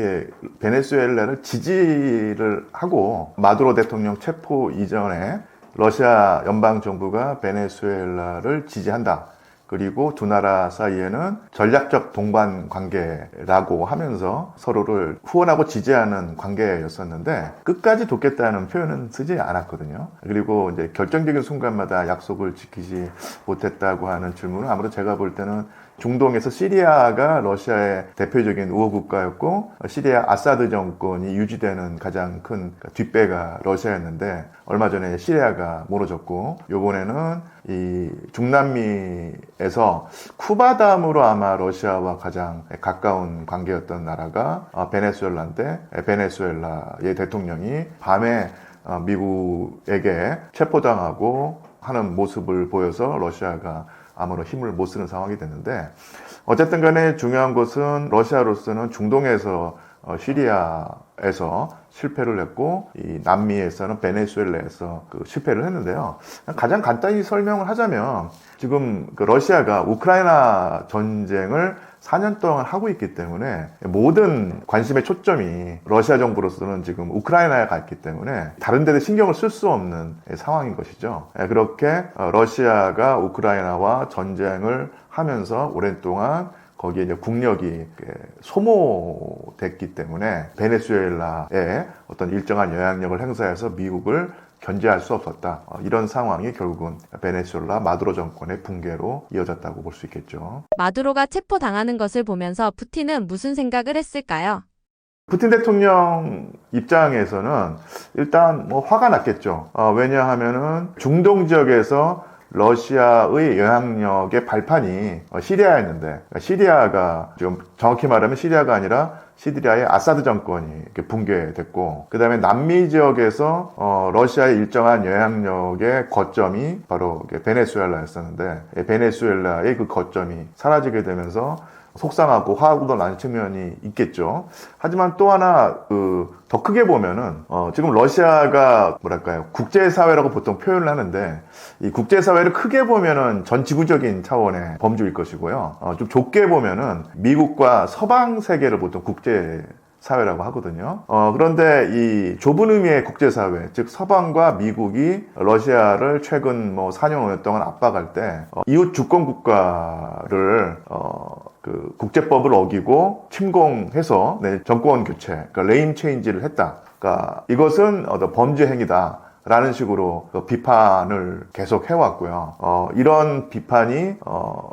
Speaker 1: 베네수엘라를 지지를 하고, 마두로 대통령 체포 이전에 러시아 연방정부가 베네수엘라를 지지한다, 그리고 두 나라 사이에는 전략적 동반 관계라고 하면서 서로를 후원하고 지지하는 관계였었는데 끝까지 돕겠다는 표현은 쓰지 않았거든요. 그리고 이제 결정적인 순간마다 약속을 지키지 못했다고 하는 질문은 아무래도 제가 볼 때는 중동에서 시리아가 러시아의 대표적인 우호 국가였고 시리아 아사드 정권이 유지되는 가장 큰 뒷배가 러시아였는데 얼마 전에 시리아가 무너졌고 요번에는 이 중남미에서 쿠바 다음으로 아마 러시아와 가장 가까운 관계였던 나라가 베네수엘라인데 베네수엘라의 대통령이 밤에 미국에게 체포당하고 하는 모습을 보여서 러시아가 아무런 힘을 못 쓰는 상황이 됐는데 어쨌든 간에 중요한 것은 러시아로서는 중동에서 시리아에서 실패를 했고 이 남미에서는 베네수엘라에서 실패를 했는데요. 가장 간단히 설명을 하자면 지금 러시아가 우크라이나 전쟁을 4년 동안 하고 있기 때문에 모든 관심의 초점이 러시아 정부로서는 지금 우크라이나에 가 있기 때문에 다른 데도 신경을 쓸 수 없는 상황인 것이죠. 그렇게 러시아가 우크라이나와 전쟁을 하면서 오랜 동안 거기에 이제 국력이 소모됐기 때문에 베네수엘라에 어떤 일정한 영향력을 행사해서 미국을 견제할 수 없었다. 이런 상황이 결국은 베네수엘라 마두로 정권의 붕괴로 이어졌다고 볼 수 있겠죠.
Speaker 2: 마두로가 체포당하는 것을 보면서 푸틴은 무슨 생각을 했을까요?
Speaker 1: 푸틴 대통령 입장에서는 일단 화가 났겠죠. 왜냐하면은 중동 지역에서 러시아의 영향력의 발판이 시리아였는데 시리아가 지금 정확히 말하면 시리아가 아니라 시리아의 아사드 정권이 붕괴됐고 그 다음에 남미 지역에서 러시아의 일정한 영향력의 거점이 바로 베네수엘라였었는데 베네수엘라의 그 거점이 사라지게 되면서 속상하고 화하고도 난 측면이 있겠죠. 하지만 또 하나 더 크게 보면은 지금 러시아가 뭐랄까요 국제사회라고 보통 표현을 하는데 이 국제사회를 크게 보면은 전 지구적인 차원의 범주일 것이고요. 좀 좁게 보면은 미국과 서방 세계를 보통 국제 사회라고 하거든요. 그런데 이 좁은 의미의 국제사회, 즉 서방과 미국이 러시아를 최근 4년 5년 동안 압박할 때 이웃 주권 국가를 국제법을 어기고 침공해서 정권 교체, 그러니까 레임 체인지를 했다. 그러니까 이것은 범죄 행위다. 라는 식으로 비판을 계속 해왔고요. 이런 비판이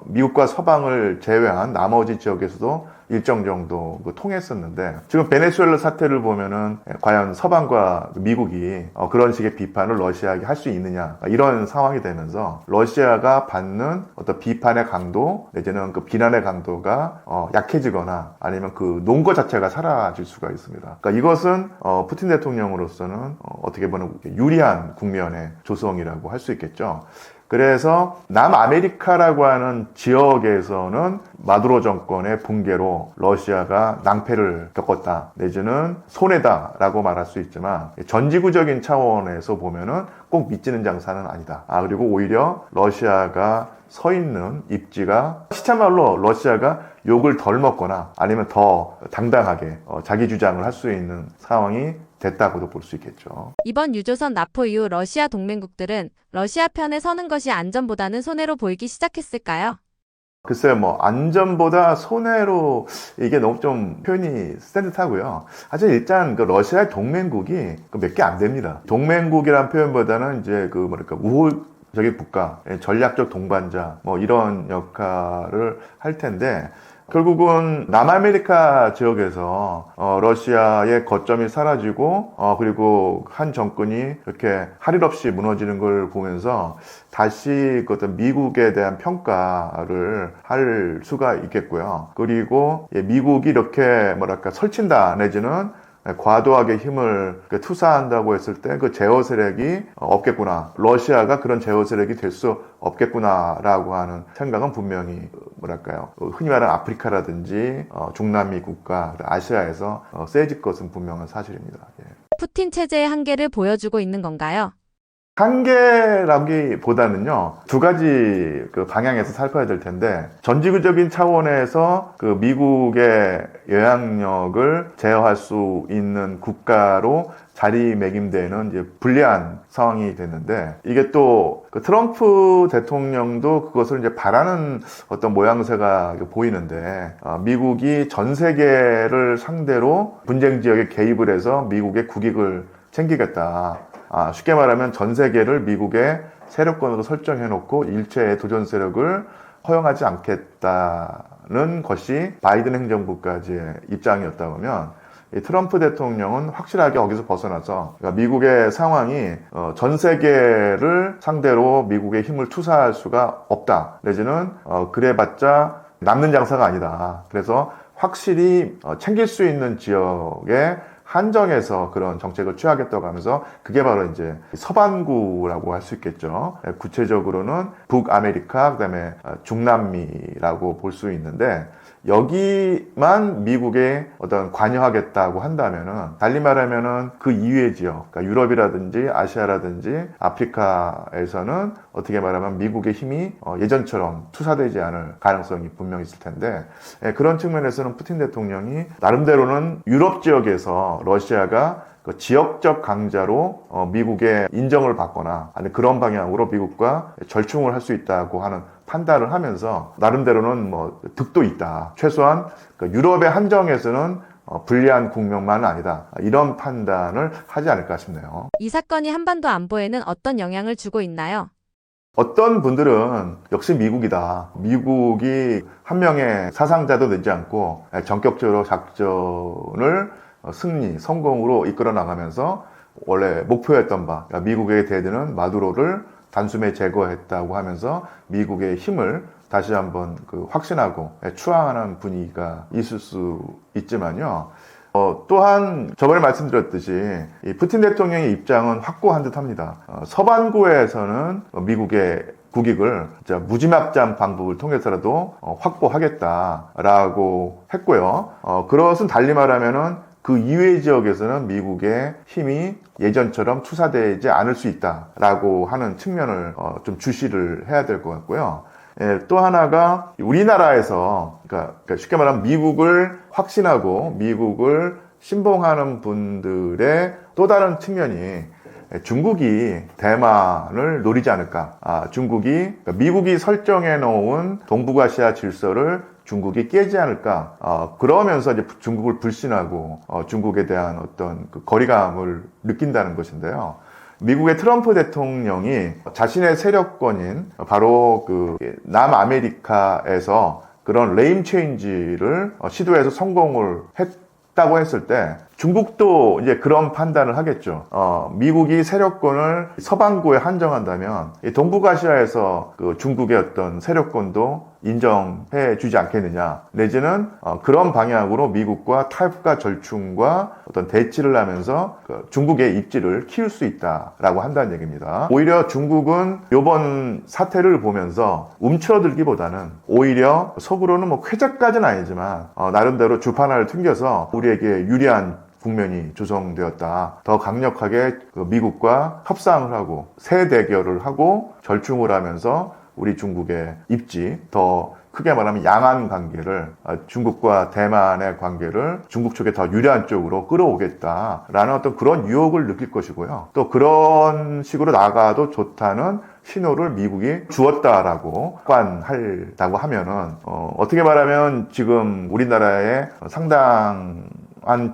Speaker 1: 미국과 서방을 제외한 나머지 지역에서도 일정 정도 통했었는데 지금 베네수엘라 사태를 보면은 과연 서방과 미국이 그런 식의 비판을 러시아에게 할 수 있느냐 이런 상황이 되면서 러시아가 받는 어떤 비판의 강도 내지는 그 비난의 강도가 약해지거나 아니면 그 논거 자체가 사라질 수가 있습니다. 그러니까 이것은 푸틴 대통령으로서는 어떻게 보면 유리한 국면의 조성이라고 할 수 있겠죠. 그래서 남아메리카라고 하는 지역에서는 마두로 정권의 붕괴로 러시아가 낭패를 겪었다 내지는 손해다라고 말할 수 있지만 전지구적인 차원에서 보면은 꼭 미치는 장사는 아니다. 그리고 오히려 러시아가 서 있는 입지가 시차말로 러시아가 욕을 덜 먹거나 아니면 더 당당하게 자기 주장을 할 수 있는 상황이 됐다고도 볼 수 있겠죠.
Speaker 2: 이번 유조선 납포 이후 러시아 동맹국들은 러시아 편에 서는 것이 안전보다는 손해로 보이기 시작했을까요?
Speaker 1: 글쎄요, 안전보다 손해로 이게 너무 좀 표현이 센 듯하고요. 사실 일단 러시아의 동맹국이 몇 개 안 됩니다. 동맹국이란 표현보다는 이제 우호적인 국가, 전략적 동반자 이런 역할을 할 텐데. 결국은 남아메리카 지역에서 러시아의 거점이 사라지고 그리고 한 정권이 이렇게 할 일 없이 무너지는 걸 보면서 다시 어떤 미국에 대한 평가를 할 수가 있겠고요. 그리고 미국이 이렇게 설친다 내지는 과도하게 힘을 투사한다고 했을 때 그 제어 세력이 없겠구나. 러시아가 그런 제어 세력이 될 수 없겠구나라고 하는 생각은 분명히 흔히 말하는 아프리카라든지 중남미 국가, 아시아에서 세질 것은 분명한 사실입니다. 예.
Speaker 2: 푸틴 체제의 한계를 보여주고 있는 건가요?
Speaker 1: 한계라기보다는요, 두 가지 그 방향에서 살펴야 될 텐데, 전지구적인 차원에서 그 미국의 영향력을 제어할 수 있는 국가로 자리매김되는 이제 불리한 상황이 됐는데, 이게 또 그 트럼프 대통령도 그것을 이제 바라는 어떤 모양새가 보이는데, 미국이 전 세계를 상대로 분쟁 지역에 개입을 해서 미국의 국익을 챙기겠다. 쉽게 말하면 전 세계를 미국의 세력권으로 설정해놓고 일체의 도전 세력을 허용하지 않겠다는 것이 바이든 행정부까지의 입장이었다고 하면, 이 트럼프 대통령은 확실하게 거기서 벗어나서, 그러니까 미국의 상황이 전 세계를 상대로 미국의 힘을 투사할 수가 없다. 내지는 그래봤자 남는 장사가 아니다. 그래서 확실히 챙길 수 있는 지역에 한정해서 그런 정책을 취하겠다고 하면서, 그게 바로 이제 서반구라고 할 수 있겠죠. 구체적으로는 북아메리카, 그다음에 중남미라고 볼 수 있는데, 여기만 미국에 어떤 관여하겠다고 한다면은, 달리 말하면은 그 이외의 지역, 그러니까 유럽이라든지 아시아라든지 아프리카에서는 어떻게 말하면 미국의 힘이 예전처럼 투사되지 않을 가능성이 분명히 있을 텐데, 그런 측면에서는 푸틴 대통령이 나름대로는 유럽 지역에서 러시아가 그 지역적 강자로 미국의 인정을 받거나, 아니 그런 방향으로 미국과 절충을 할 수 있다고 하는 판단을 하면서, 나름대로는 뭐 득도 있다. 최소한 그 유럽의 한정에서는 불리한 국면만은 아니다. 이런 판단을 하지 않을까 싶네요.
Speaker 2: 이 사건이 한반도 안보에는 어떤 영향을 주고 있나요?
Speaker 1: 어떤 분들은 역시 미국이다. 미국이 한 명의 사상자도 되지 않고 전격적으로 작전을 승리, 성공으로 이끌어 나가면서 원래 목표였던 바, 그러니까 미국의 대드는 마두로를 단숨에 제거했다고 하면서 미국의 힘을 다시 한번 확신하고 추앙하는 분위기가 있을 수 있지만요. 또한 저번에 말씀드렸듯이 이 푸틴 대통령의 입장은 확고한 듯합니다. 서반구에서는 미국의 국익을 진짜 무지막지한 방법을 통해서라도 확보하겠다라고 했고요. 그것은 달리 말하면은 그 이외의 지역에서는 미국의 힘이 예전처럼 투사되지 않을 수 있다라고 하는 측면을 좀 주시를 해야 될 것 같고요. 또 하나가 우리나라에서, 그러니까 쉽게 말하면 미국을 확신하고 미국을 신봉하는 분들의 또 다른 측면이 중국이 대만을 노리지 않을까. 그러니까 미국이 설정해 놓은 동북아시아 질서를 중국이 깨지 않을까. 그러면서 이제 중국을 불신하고 중국에 대한 어떤 그 거리감을 느낀다는 것인데요. 미국의 트럼프 대통령이 자신의 세력권인 바로 그 남아메리카에서 그런 레임 체인지를 시도해서 성공을 했다고 했을 때, 중국도 이제 그런 판단을 하겠죠. 미국이 세력권을 서반구에 한정한다면 이 동북아시아에서 그 중국의 어떤 세력권도 인정해 주지 않겠느냐, 내지는 그런 방향으로 미국과 타협과 절충과 어떤 대치를 하면서 그 중국의 입지를 키울 수 있다라고 한다는 얘기입니다. 오히려 중국은 이번 사태를 보면서 움츠러들기보다는 오히려 속으로는 뭐 쾌작까지는 아니지만 나름대로 주판을 튕겨서 우리에게 유리한 국면이 조성되었다. 더 강력하게 미국과 협상을 하고 새 대결을 하고 절충을 하면서 우리 중국의 입지, 더 크게 말하면 양안 관계를, 중국과 대만의 관계를 중국 쪽에 더 유리한 쪽으로 끌어오겠다라는 어떤 그런 유혹을 느낄 것이고요. 또 그런 식으로 나가도 좋다는 신호를 미국이 주었다라고 관할다고 하면은 어떻게 말하면 지금 우리나라의 상당한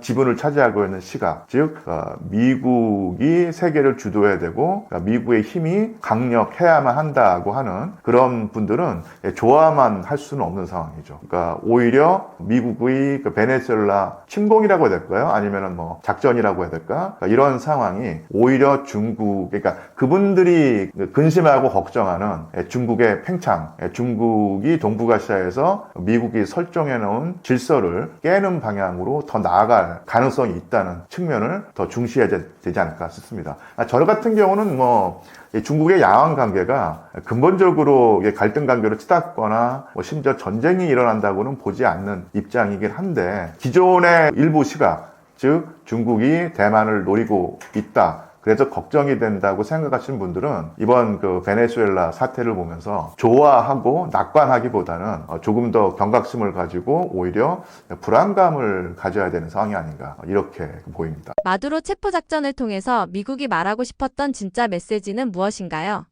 Speaker 1: 지분을 차지하고 있는 시각, 즉 미국이 세계를 주도해야 되고 미국의 힘이 강력해야만 한다고 하는 그런 분들은 좋아만 할 수는 없는 상황이죠. 그러니까 오히려 미국의 베네수엘라 침공이라고 해야 될까요? 아니면은 뭐 작전이라고 해야 될까? 그러니까 이런 상황이 오히려 그러니까 그분들이 근심하고 걱정하는 중국의 팽창, 중국이 동북아시아에서 미국이 설정해 놓은 질서를 깨는 방향으로 더 나아갈 가능성이 있다는 측면을 더 중시해야 되지 않을까 싶습니다. 저 같은 경우는 뭐 중국의 양안 관계가 근본적으로 갈등 관계로 치닫거나 심지어 전쟁이 일어난다고는 보지 않는 입장이긴 한데, 기존의 일부 시각, 즉 중국이 대만을 노리고 있다, 그래서 걱정이 된다고 생각하시는 분들은 이번 그 베네수엘라 사태를 보면서 좋아하고 낙관하기보다는 조금 더 경각심을 가지고 오히려 불안감을 가져야 되는 상황이 아닌가 이렇게 보입니다.
Speaker 2: 마두로 체포 작전을 통해서 미국이 말하고 싶었던 진짜 메시지는 무엇인가요?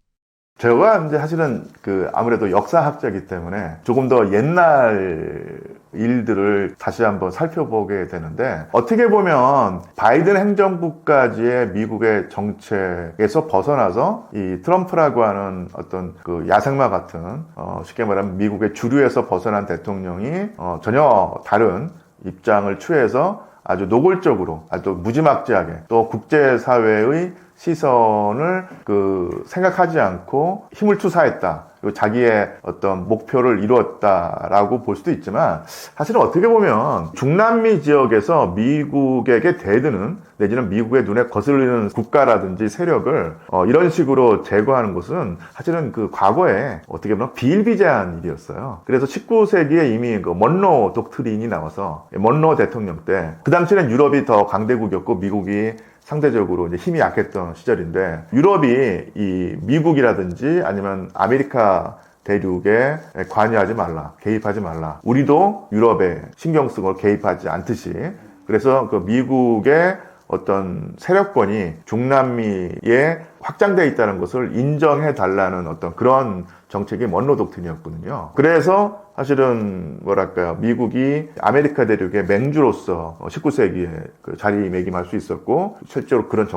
Speaker 1: 제가 이제 사실은 아무래도 역사학자이기 때문에 조금 더 옛날 일들을 다시 한번 살펴보게 되는데, 어떻게 보면 바이든 행정부까지의 미국의 정책에서 벗어나서 이 트럼프라고 하는 어떤 그 야생마 같은 쉽게 말하면 미국의 주류에서 벗어난 대통령이 전혀 다른 입장을 취해서 아주 노골적으로, 아주 무지막지하게 또 국제사회의 시선을 생각하지 않고 힘을 투사했다. 그리고 자기의 어떤 목표를 이루었다라고 볼 수도 있지만, 사실은 어떻게 보면 중남미 지역에서 미국에게 대드는 내지는 미국의 눈에 거슬리는 국가라든지 세력을 이런 식으로 제거하는 것은 사실은 과거에 어떻게 보면 비일비재한 일이었어요. 그래서 19세기에 이미 먼로 독트린이 나와서 먼로 대통령 때, 그 당시에는 유럽이 더 강대국이었고 미국이 상대적으로 이제 힘이 약했던 시절인데, 유럽이 이 미국이라든지 아니면 아메리카 대륙에 관여하지 말라, 개입하지 말라. 우리도 유럽에 신경 쓰고 개입하지 않듯이. 그래서 미국의 어떤 세력권이 중남미에 확장되어 있다는 것을 인정해 달라는 어떤 그런 정책이 먼로 독트린이었거든요. 그래서 사실은 미국이 아메리카 대륙의 맹주로서 19세기에 자리매김할 수 있었고, 실제로 그런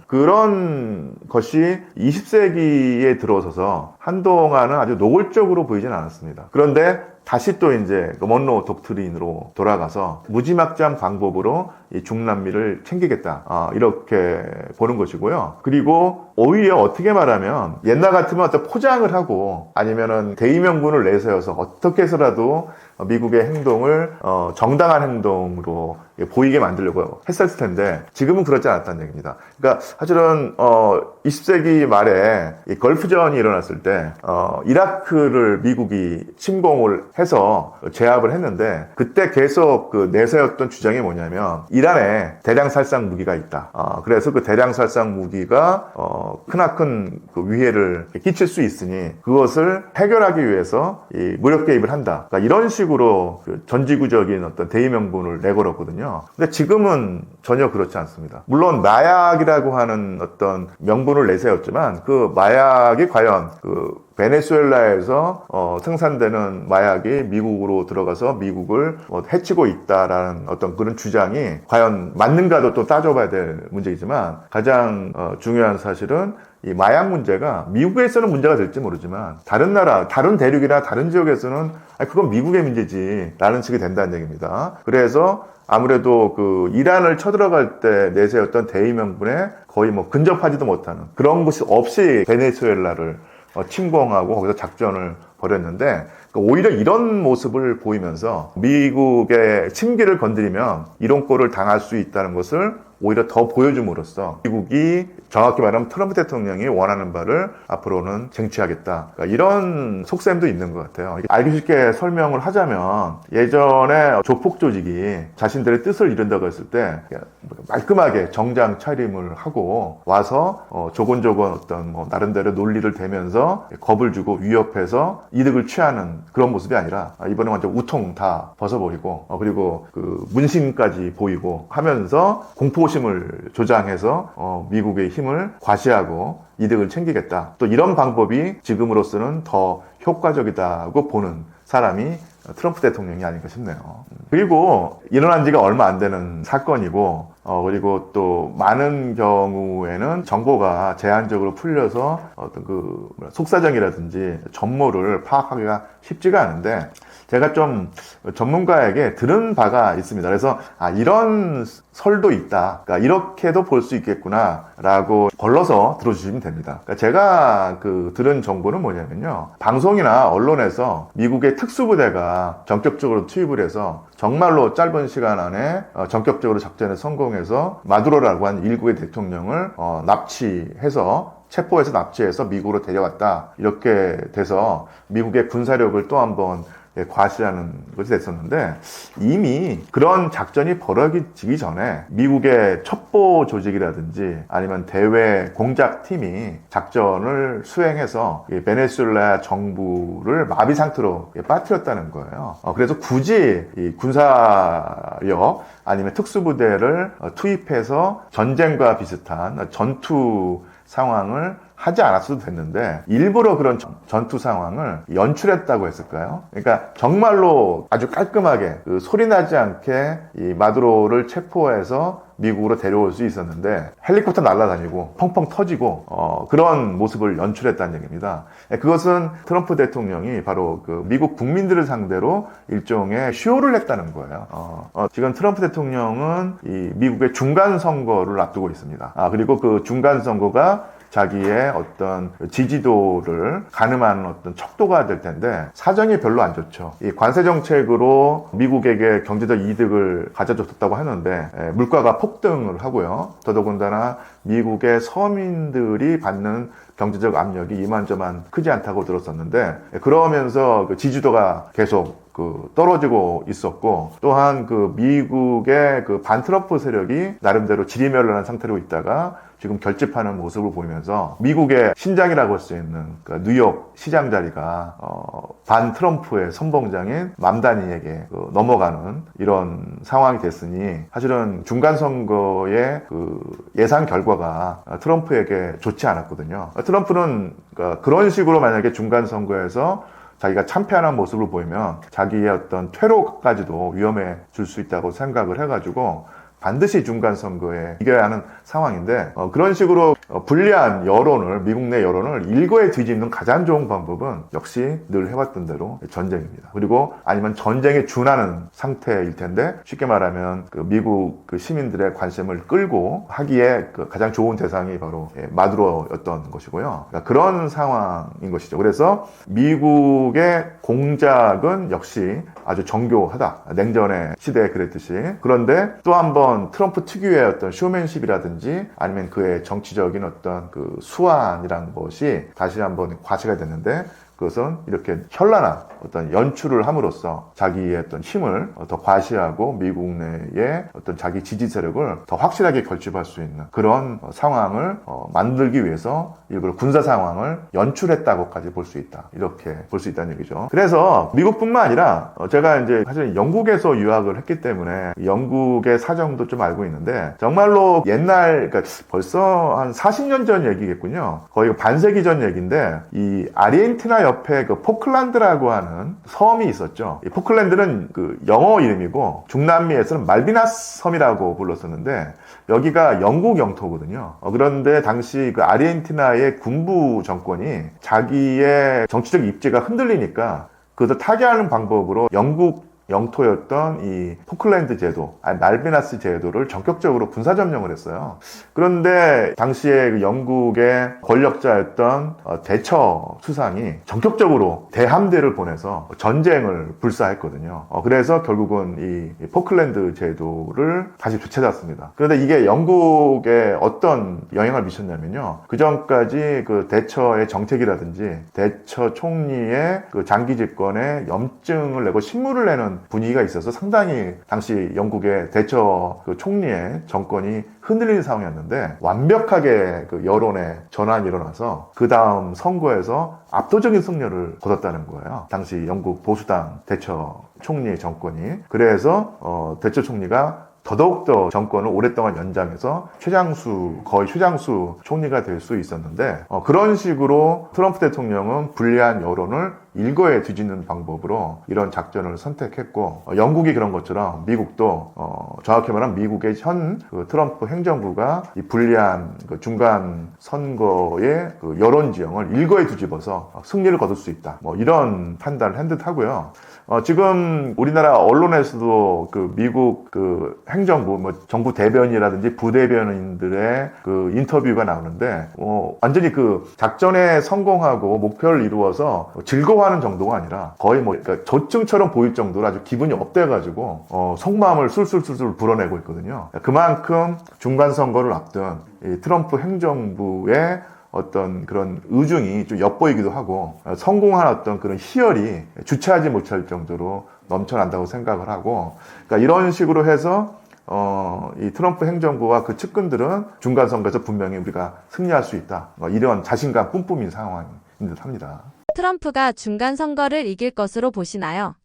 Speaker 1: 그런 것이 20세기에 들어서서 한동안은 아주 노골적으로 보이진 않았습니다. 그런데 다시 또 이제 먼로 독트린으로 돌아가서 무지막지한 방법으로 이 중남미를 챙기겠다, 이렇게 보는 것이고요. 그리고 오히려 어떻게 말하면 옛날 같으면 어떤 포장을 하고 아니면은 대의명분을 내세워서 어떻게 해서라도 미국의 행동을 정당한 행동으로 보이게 만들려고 했었을 텐데, 지금은 그렇지 않았다는 얘기입니다. 그러니까 사실은 20세기 말에 이 걸프전이 일어났을 때 이라크를 미국이 침공을 해서 제압을 했는데, 그때 계속 내세웠던 주장이 뭐냐면 이란에 대량 살상 무기가 있다. 그래서 그 대량 살상 무기가 크나큰 위해를 끼칠 수 있으니 그것을 해결하기 위해서 이 무력 개입을 한다. 그러니까 이런 식으로 전지구적인 어떤 대의명분을 내걸었거든요. 근데 지금은 전혀 그렇지 않습니다. 물론 마약이라고 하는 어떤 명분을 내세웠지만, 그 마약이 과연 베네수엘라에서 생산되는 마약이 미국으로 들어가서 미국을 해치고 있다라는 어떤 그런 주장이 과연 맞는가도 또 따져봐야 될 문제이지만, 가장 중요한 사실은 이 마약 문제가 미국에서는 문제가 될지 모르지만 다른 나라, 다른 대륙이나 다른 지역에서는 그건 미국의 문제지 라는 식이 된다는 얘기입니다. 그래서 아무래도 이란을 쳐들어갈 때 내세웠던 대의명분에 거의 근접하지도 못하는 그런 것이 없이 베네수엘라를 침공하고 거기서 작전을 벌였는데, 오히려 이런 모습을 보이면서 미국의 침기를 건드리면 이런 꼴을 당할 수 있다는 것을 오히려 더 보여줌으로써 미국이 정확히 말하면 트럼프 대통령이 원하는 바를 앞으로는 쟁취하겠다, 이런 속셈도 있는 것 같아요. 알기 쉽게 설명을 하자면, 예전에 조폭 조직이 자신들의 뜻을 이룬다고 했을 때 말끔하게 정장 차림을 하고 와서 조곤조곤 어떤 나름대로 논리를 대면서 겁을 주고 위협해서 이득을 취하는 그런 모습이 아니라, 이번에 완전 우통 다 벗어버리고 그리고 문신까지 보이고 하면서 공포심을 조장해서 미국의 힘을 과시하고 이득을 챙기겠다. 또 이런 방법이 지금으로서는 더 효과적이다고 보는 사람이 트럼프 대통령이 아닌가 싶네요. 그리고 일어난 지가 얼마 안 되는 사건이고, 그리고 또 많은 경우에는 정보가 제한적으로 풀려서 어떤 속사정이라든지 전모를 파악하기가 쉽지가 않은데, 제가 좀 전문가에게 들은 바가 있습니다. 그래서 이런 설도 있다, 그러니까 이렇게도 볼 수 있겠구나 라고 걸러서 들어주시면 됩니다. 그러니까 제가 들은 정보는 뭐냐면요, 방송이나 언론에서 미국의 특수부대가 전격적으로 투입을 해서 정말로 짧은 시간 안에 전격적으로 작전에 성공해서 마두로라고 한 일국의 대통령을 체포해서 납치해서 미국으로 데려갔다, 이렇게 돼서 미국의 군사력을 또 한번 과시하는 것이 됐었는데, 이미 그런 작전이 벌어지기 전에 미국의 첩보 조직이라든지 아니면 대외 공작팀이 작전을 수행해서 베네수엘라 정부를 마비 상태로 빠뜨렸다는 거예요. 그래서 굳이 이 군사력 아니면 특수부대를 투입해서 전쟁과 비슷한 전투 상황을 하지 않았어도 됐는데 일부러 그런 전투 상황을 연출했다고 했을까요? 그러니까 정말로 아주 깔끔하게 소리 나지 않게 이 마두로를 체포해서 미국으로 데려올 수 있었는데 헬리콥터 날아다니고 펑펑 터지고 그런 모습을 연출했다는 얘기입니다. 그것은 트럼프 대통령이 바로 그 미국 국민들을 상대로 일종의 쇼를 했다는 거예요. 지금 트럼프 대통령은 이 미국의 중간 선거를 앞두고 있습니다. 그리고 그 중간 선거가 자기의 어떤 지지도를 가늠하는 어떤 척도가 될 텐데 사정이 별로 안 좋죠. 이 관세 정책으로 미국에게 경제적 이득을 가져줬다고 하는데 물가가 폭등을 하고요. 더더군다나 미국의 서민들이 받는 경제적 압력이 이만저만 크지 않다고 들었었는데 그러면서 그 지지도가 계속 떨어지고 있었고 또한 그 미국의 그 반트럼프 세력이 나름대로 지리멸렬한 상태로 있다가 지금 결집하는 모습을 보이면서 미국의 신장이라고 할 수 있는 그 뉴욕 시장 자리가 반트럼프의 선봉장인 맘다니에게 넘어가는 이런 상황이 됐으니 사실은 중간 선거의 그 예상 결과가 트럼프에게 좋지 않았거든요. 트럼프는 그런 식으로 만약에 중간 선거에서 자기가 참패하는 모습을 보이면 자기의 어떤 퇴로까지도 위험해질 수 있다고 생각을 해가지고 반드시 중간 선거에 이겨야 하는 상황인데 그런 식으로 불리한 여론을 미국 내 여론을 일거에 뒤집는 가장 좋은 방법은 역시 늘 해왔던 대로 전쟁입니다. 그리고 아니면 전쟁에 준하는 상태일 텐데 쉽게 말하면 그 미국 그 시민들의 관심을 끌고 하기에 그 가장 좋은 대상이 바로 마두로였던 것이고요. 그러니까 그런 상황인 것이죠. 그래서 미국의 공작은 역시 아주 정교하다. 냉전의 시대에 그랬듯이. 그런데 또 한 번 트럼프 특유의 어떤 쇼맨십이라든지 아니면 그의 정치적인 어떤 그 수완이라는 것이 다시 한번 과시가 됐는데 그것은 이렇게 현란한 어떤 연출을 함으로써 자기의 어떤 힘을 더 과시하고 미국 내에 어떤 자기 지지 세력을 더 확실하게 결집할 수 있는 그런 상황을 만들기 위해서 일부러 군사 상황을 연출했다고까지 볼 수 있다. 이렇게 볼 수 있다는 얘기죠. 그래서 미국뿐만 아니라 제가 이제 사실 영국에서 유학을 했기 때문에 영국의 사정도 좀 알고 있는데 정말로 옛날 그러니까 벌써 한 40년 전 얘기겠군요. 거의 반세기 전 얘기인데 이 아르헨티나 옆에 그 포클란드라고 하는 섬이 있었죠. 이 포클란드는 그 영어 이름이고 중남미에서는 말비나스 섬이라고 불렀었는데 여기가 영국 영토거든요. 그런데 당시 그 아르헨티나의 군부 정권이 자기의 정치적 입지가 흔들리니까 그것을 타개하는 방법으로 영국 영토였던 이 포클랜드 제도, 말비나스 제도를 전격적으로 군사 점령을 했어요. 그런데 당시에 그 영국의 권력자였던 대처 수상이 전격적으로 대함대를 보내서 전쟁을 불사했거든요. 그래서 결국은 이 포클랜드 제도를 다시 되찾았습니다. 그런데 이게 영국에 어떤 영향을 미쳤냐면요. 그 전까지 그 대처의 정책이라든지 대처 총리의 그 장기 집권에 염증을 내고 신물을 내는 분위기가 있어서 상당히 당시 영국의 대처 그 총리의 정권이 흔들리는 상황이었는데 완벽하게 그 여론의 전환이 일어나서 그 다음 선거에서 압도적인 승리를 거뒀다는 거예요. 당시 영국 보수당 대처 총리의 정권이. 그래서 대처 총리가 더더욱더 정권을 오랫동안 연장해서 거의 최장수 총리가 될 수 있었는데 그런 식으로 트럼프 대통령은 불리한 여론을 일거에 뒤집는 방법으로 이런 작전을 선택했고 영국이 그런 것처럼 미국도 정확히 말하면 미국의 현 그 트럼프 행정부가 이 불리한 그 중간 선거의 그 여론 지형을 일거에 뒤집어서 승리를 거둘 수 있다. 이런 판단을 한 듯 하고요. 지금 우리나라 언론에서도 그 미국 그 행정부, 정부 대변이라든지 부대변인들의 그 인터뷰가 나오는데, 완전히 그 작전에 성공하고 목표를 이루어서 즐거워하는 정도가 아니라 거의 그러니까 조증처럼 보일 정도로 아주 기분이 업돼가지고, 속마음을 술술술술 불어내고 있거든요. 그만큼 중간 선거를 앞둔 이 트럼프 행정부의 어떤 그런 의중이 좀 엿보이기도 하고 성공한 어떤 그런 희열이 주체하지 못할 정도로 넘쳐난다고 생각을 하고, 그러니까 이런 식으로 해서 이 트럼프 행정부와 그 측근들은 중간 선거에서 분명히 우리가 승리할 수 있다, 이런 자신감 뿜뿜인 상황인 듯 합니다.
Speaker 2: 트럼프가 중간 선거를 이길 것으로 보시나요?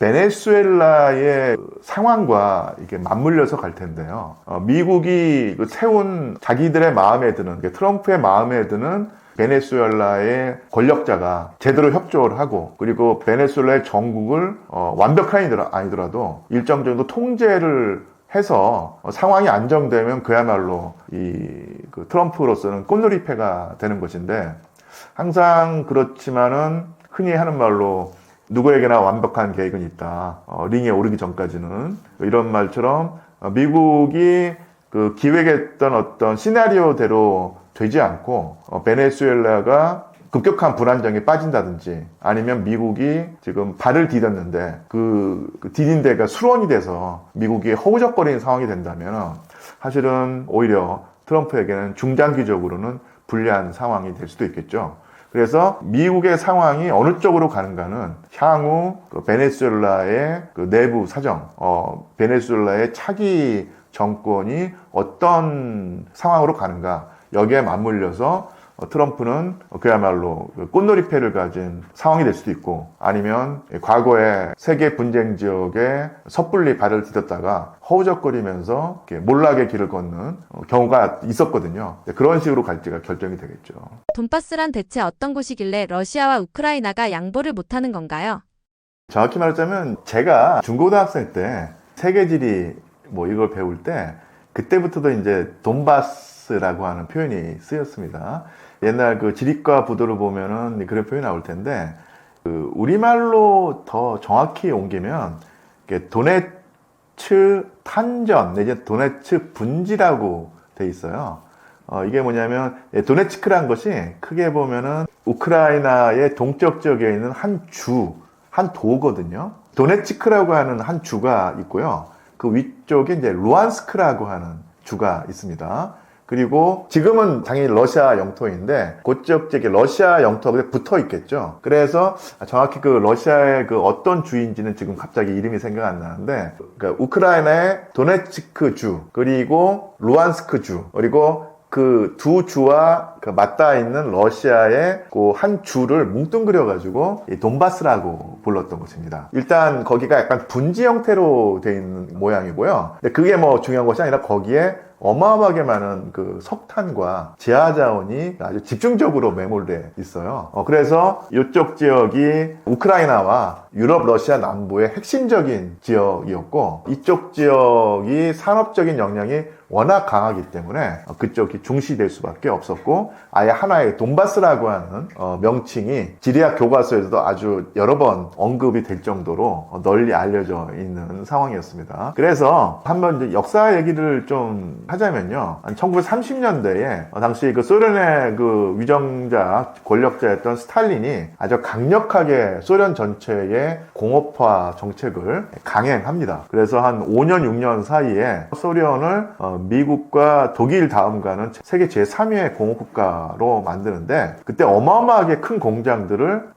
Speaker 1: 베네수엘라의 상황과 이게 맞물려서 갈 텐데요. 미국이 세운 자기들의 마음에 드는, 트럼프의 마음에 드는 베네수엘라의 권력자가 제대로 협조를 하고, 그리고 베네수엘라의 정국을 완벽한 아니더라도 일정 정도 통제를 해서 상황이 안정되면 그야말로 그 트럼프로서는 꽃놀이패가 되는 것인데, 항상 그렇지만은 흔히 하는 말로 누구에게나 완벽한 계획은 있다, 링에 오르기 전까지는, 이런 말처럼 미국이 그 기획했던 어떤 시나리오대로 되지 않고 베네수엘라가 급격한 불안정에 빠진다든지, 아니면 미국이 지금 발을 디뎠는데 그 디딘 데가 수론이 돼서 미국이 허우적거리는 상황이 된다면 사실은 오히려 트럼프에게는 중장기적으로는 불리한 상황이 될 수도 있겠죠. 그래서 미국의 상황이 어느 쪽으로 가는가는 향후 베네수엘라의 그 내부 사정, 베네수엘라의 차기 정권이 어떤 상황으로 가는가, 여기에 맞물려서 트럼프는 그야말로 꽃놀이패를 가진 상황이 될 수도 있고, 아니면 과거에 세계 분쟁 지역에 섣불리 발을 디뎠다가 허우적거리면서 몰락의 길을 걷는 경우가 있었거든요. 그런 식으로 갈지가 결정이 되겠죠.
Speaker 2: 돈바스란 대체 어떤 곳이길래 러시아와 우크라이나가 양보를 못하는 건가요?
Speaker 1: 정확히 말하자면 제가 중고등학생 때 세계지리 이걸 배울 때, 그때부터도 이제 돈바스라고 하는 표현이 쓰였습니다. 옛날 그 지리과 부도를 보면은 그런 표현이 나올 텐데, 그 우리말로 더 정확히 옮기면 도네츠 탄전 내지 도네츠 분지라고 돼 있어요. 이게 뭐냐면 도네츠크란 것이 크게 보면은 우크라이나의 동쪽 지역에 있는 한 도거든요. 도네츠크라고 하는 한 주가 있고요. 그 위쪽에 이제 루안스크라고 하는 주가 있습니다. 그리고 지금은 당연히 러시아 영토인데 그쪽 지역에 러시아 영토가 붙어 있겠죠. 그래서 정확히 그 러시아의 그 어떤 주인지는 지금 갑자기 이름이 생각 안 나는데, 그러니까 우크라이나의 도네츠크 주, 그리고 루안스크 주, 그리고 그 두 주와 맞닿아 있는 러시아의 그 한 주를 뭉뚱그려 가지고 돈바스라고 불렀던 것입니다. 일단 거기가 약간 분지 형태로 돼 있는 모양이고요. 근데 그게 중요한 것이 아니라 거기에 어마어마하게 많은 그 석탄과 지하 자원이 아주 집중적으로 매몰돼 있어요. 그래서 이쪽 지역이 우크라이나와 유럽, 러시아 남부의 핵심적인 지역이었고, 이쪽 지역이 산업적인 역량이 워낙 강하기 때문에 그쪽이 중시될 수밖에 없었고, 아예 하나의 돈바스라고 하는 명칭이 지리학 교과서에서도 아주 여러 번 언급이 될 정도로 널리 알려져 있는 상황이었습니다. 그래서 한번 이제 역사 얘기를 좀 하자면요, 1930년대에 당시 그 소련의 그 위정자 권력자였던 스탈린이 아주 강력하게 소련 전체의 공업화 정책을 강행합니다. 그래서 한 5년 6년 사이에 소련을 미국과 독일 다음 가는 세계 제3위의 공업국가로 만드는데, 그때 어마어마하게 큰 공장들을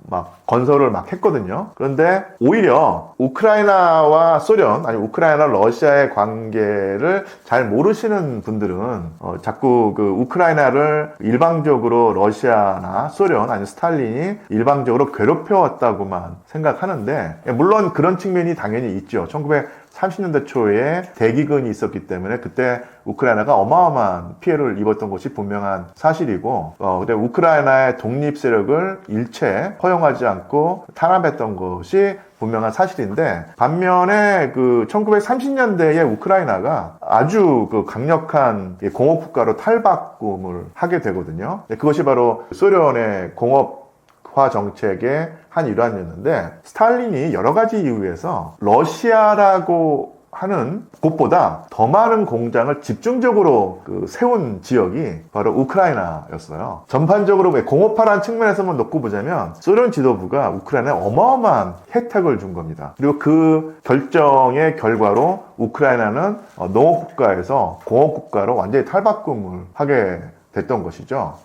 Speaker 1: 건설을 했거든요. 그런데 오히려 우크라이나와 소련, 아니 우크라이나 러시아의 관계를 잘 모르시는 분들은 자꾸 그 우크라이나를 일방적으로 러시아나 소련, 아니 스탈린이 일방적으로 괴롭혀왔다고만 생각하는데, 물론 그런 측면이 당연히 있죠. 1930년대 초에 대기근이 있었기 때문에 그때 우크라이나가 어마어마한 피해를 입었던 것이 분명한 사실이고, 근데 우크라이나의 독립 세력을 일체 허용하지 않고 탄압했던 것이 분명한 사실인데, 반면에 그 1930년대에 우크라이나가 아주 그 강력한 공업국가로 탈바꿈을 하게 되거든요. 그것이 바로 소련의 공업화 정책의 한 일환이었는데, 스탈린이 여러 가지 이유에서 러시아라고 하는 곳보다 더 많은 공장을 집중적으로 세운 지역이 바로 우크라이나였어요. 전반적으로 공업화라는 측면에서만 놓고 보자면 소련 지도부가 우크라이나에 어마어마한 혜택을 준 겁니다. 그리고 그 결정의 결과로 우크라이나는 농업국가에서 공업국가로 완전히 탈바꿈을 하게 됐던 것이죠.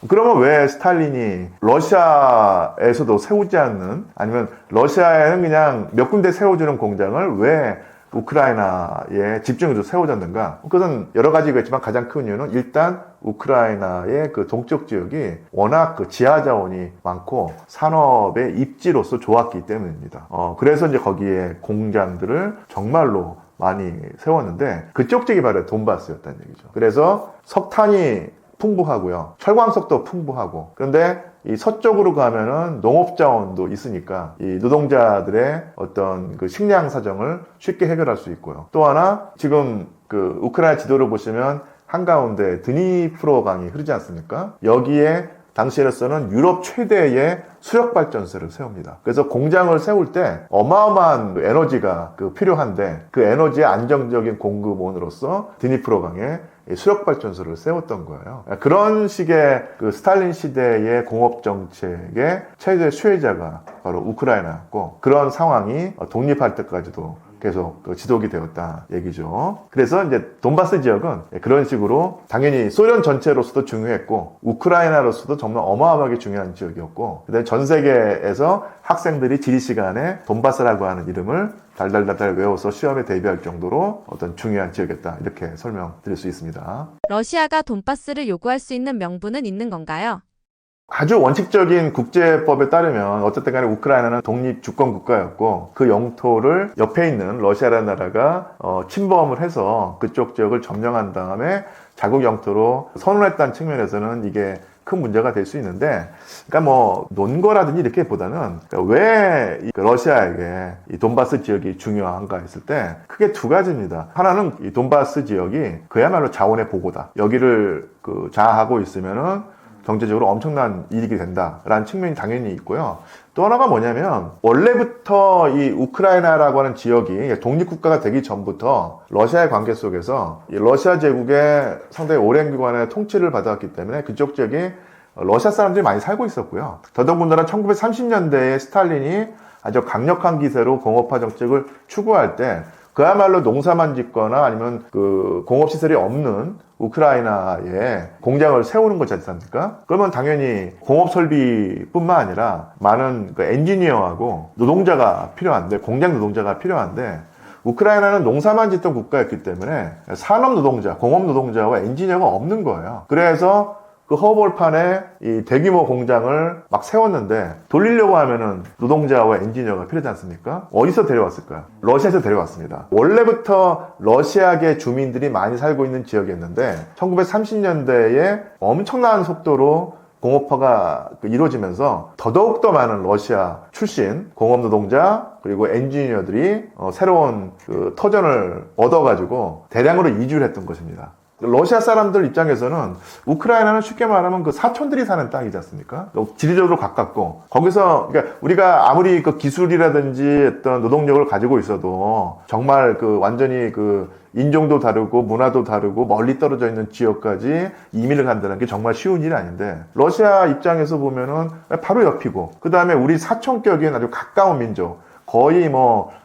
Speaker 1: 그러면 왜 스탈린이 러시아에서도 세우지 않는, 아니면 러시아에는 그냥 몇 군데 세워주는 공장을 왜 우크라이나에 집중해서 세워졌는가? 그것은 여러 가지가 있지만 가장 큰 이유는 일단 우크라이나의 그 동쪽 지역이 워낙 그 지하 자원이 많고 산업의 입지로서 좋았기 때문입니다. 그래서 이제 거기에 공장들을 정말로 많이 세웠는데 그쪽 지역이 바로 돈바스였다는 얘기죠. 그래서 석탄이 풍부하고요. 철광석도 풍부하고. 그런데 이 서쪽으로 가면은 농업자원도 있으니까 이 노동자들의 어떤 그 식량 사정을 쉽게 해결할 수 있고요. 또 하나 지금 그 우크라이나 지도를 보시면 한가운데 드니프로 강이 흐르지 않습니까? 여기에 당시로서는 유럽 최대의 수력발전소를 세웁니다. 그래서 공장을 세울 때 어마어마한 에너지가 필요한데 그 에너지의 안정적인 공급원으로서 드니프로 강에 수력발전소를 세웠던 거예요. 그런 식의 그 스탈린 시대의 공업정책의 최대 수혜자가 바로 우크라이나였고 그런 상황이 독립할 때까지도 계속 지속이 되었다 얘기죠. 그래서 이제 돈바스 지역은 그런 식으로 당연히 소련 전체로서도 중요했고 우크라이나로서도 정말 어마어마하게 중요한 지역이었고 그다음에 전 세계에서 학생들이 지리 시간에 돈바스라고 하는 이름을 달달달달 외워서 시험에 대비할 정도로 어떤 중요한 지역이었다 이렇게 설명드릴 수 있습니다.
Speaker 2: 러시아가 돈바스를 요구할 수 있는 명분은 있는 건가요?
Speaker 1: 아주 원칙적인 국제법에 따르면 어쨌든 간에 우크라이나는 독립 주권 국가였고 그 영토를 옆에 있는 러시아라는 나라가 침범을 해서 그쪽 지역을 점령한 다음에 자국 영토로 선언했다는 측면에서는 이게 큰 문제가 될 수 있는데 그러니까 뭐 논거라든지 이렇게보다는 그러니까 왜 러시아에게 이 돈바스 지역이 중요한가 했을 때 크게 두 가지입니다. 하나는 이 돈바스 지역이 그야말로 자원의 보고다. 여기를 장악하고 있으면은 경제적으로 엄청난 이익이 된다라는 측면이 당연히 있고요. 또 하나가 뭐냐면 원래부터 이 우크라이나라고 하는 지역이 독립국가가 되기 전부터 러시아의 관계 속에서 이 러시아 제국의 상당히 오랜 기간의 통치를 받았기 때문에 그쪽 지역이 러시아 사람들이 많이 살고 있었고요. 더더군다나 1930년대에 스탈린이 아주 강력한 기세로 공업화 정책을 추구할 때 그야말로 농사만 짓거나 아니면 공업시설이 없는 우크라이나에 공장을 세우는 거지 않습니까? 그러면 당연히 공업설비뿐만 아니라 많은 엔지니어하고 노동자가 필요한데, 공장 노동자가 필요한데, 우크라이나는 농사만 짓던 국가였기 때문에 산업 노동자, 공업 노동자와 엔지니어가 없는 거예요. 그래서 그 허벌판에 이 대규모 공장을 막 세웠는데 돌리려고 하면은 노동자와 엔지니어가 필요하지 않습니까? 어디서 데려왔을까요? 러시아에서 데려왔습니다. 원래부터 러시아계 주민들이 많이 살고 있는 지역이었는데 1930년대에 엄청난 속도로 공업화가 이루어지면서 더더욱더 많은 러시아 출신 공업 노동자 그리고 엔지니어들이 새로운 터전을 얻어가지고 대량으로 이주를 했던 것입니다. 러시아 사람들 입장에서는 우크라이나는 쉽게 말하면 사촌들이 사는 땅이지 않습니까? 지리적으로 가깝고 거기서 그러니까 우리가 아무리 기술이라든지 어떤 노동력을 가지고 있어도 정말 완전히 인종도 다르고 문화도 다르고 멀리 떨어져 있는 지역까지 이민을 간다는 게 정말 쉬운 일이 아닌데 러시아 입장에서 보면은 바로 옆이고 그 다음에 우리 사촌격인 아주 가까운 민족 거의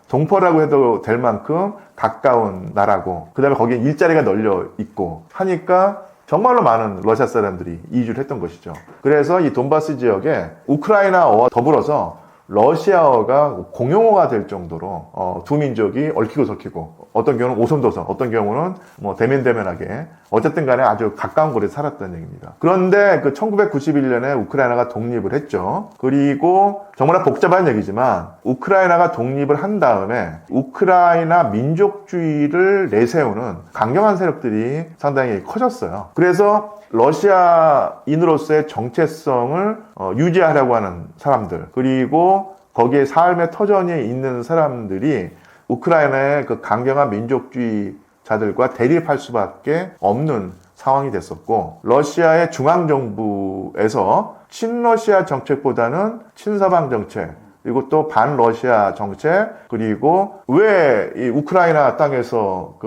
Speaker 1: 동포라고 해도 될 만큼 가까운 나라고 그 다음에 거기에 일자리가 널려 있고 하니까 정말로 많은 러시아 사람들이 이주를 했던 것이죠. 그래서 이 돈바스 지역에 우크라이나어와 더불어서 러시아어가 공용어가 될 정도로 두 민족이 얽히고 설키고 어떤 경우는 오손도손 어떤 경우는 대면대면하게 어쨌든 간에 아주 가까운 거리에 살았다는 얘기입니다. 그런데 1991년에 우크라이나가 독립을 했죠. 그리고 정말 복잡한 얘기지만 우크라이나가 독립을 한 다음에 우크라이나 민족주의를 내세우는 강경한 세력들이 상당히 커졌어요. 그래서 러시아인으로서의 정체성을 유지하려고 하는 사람들 그리고 거기에 삶의 터전이 있는 사람들이 우크라이나의 강경한 민족주의자들과 대립할 수밖에 없는 상황이 됐었고 러시아의 중앙정부에서 친러시아 정책보다는 친서방 정책 그리고 또 반러시아 정책 그리고 왜 이 우크라이나 땅에서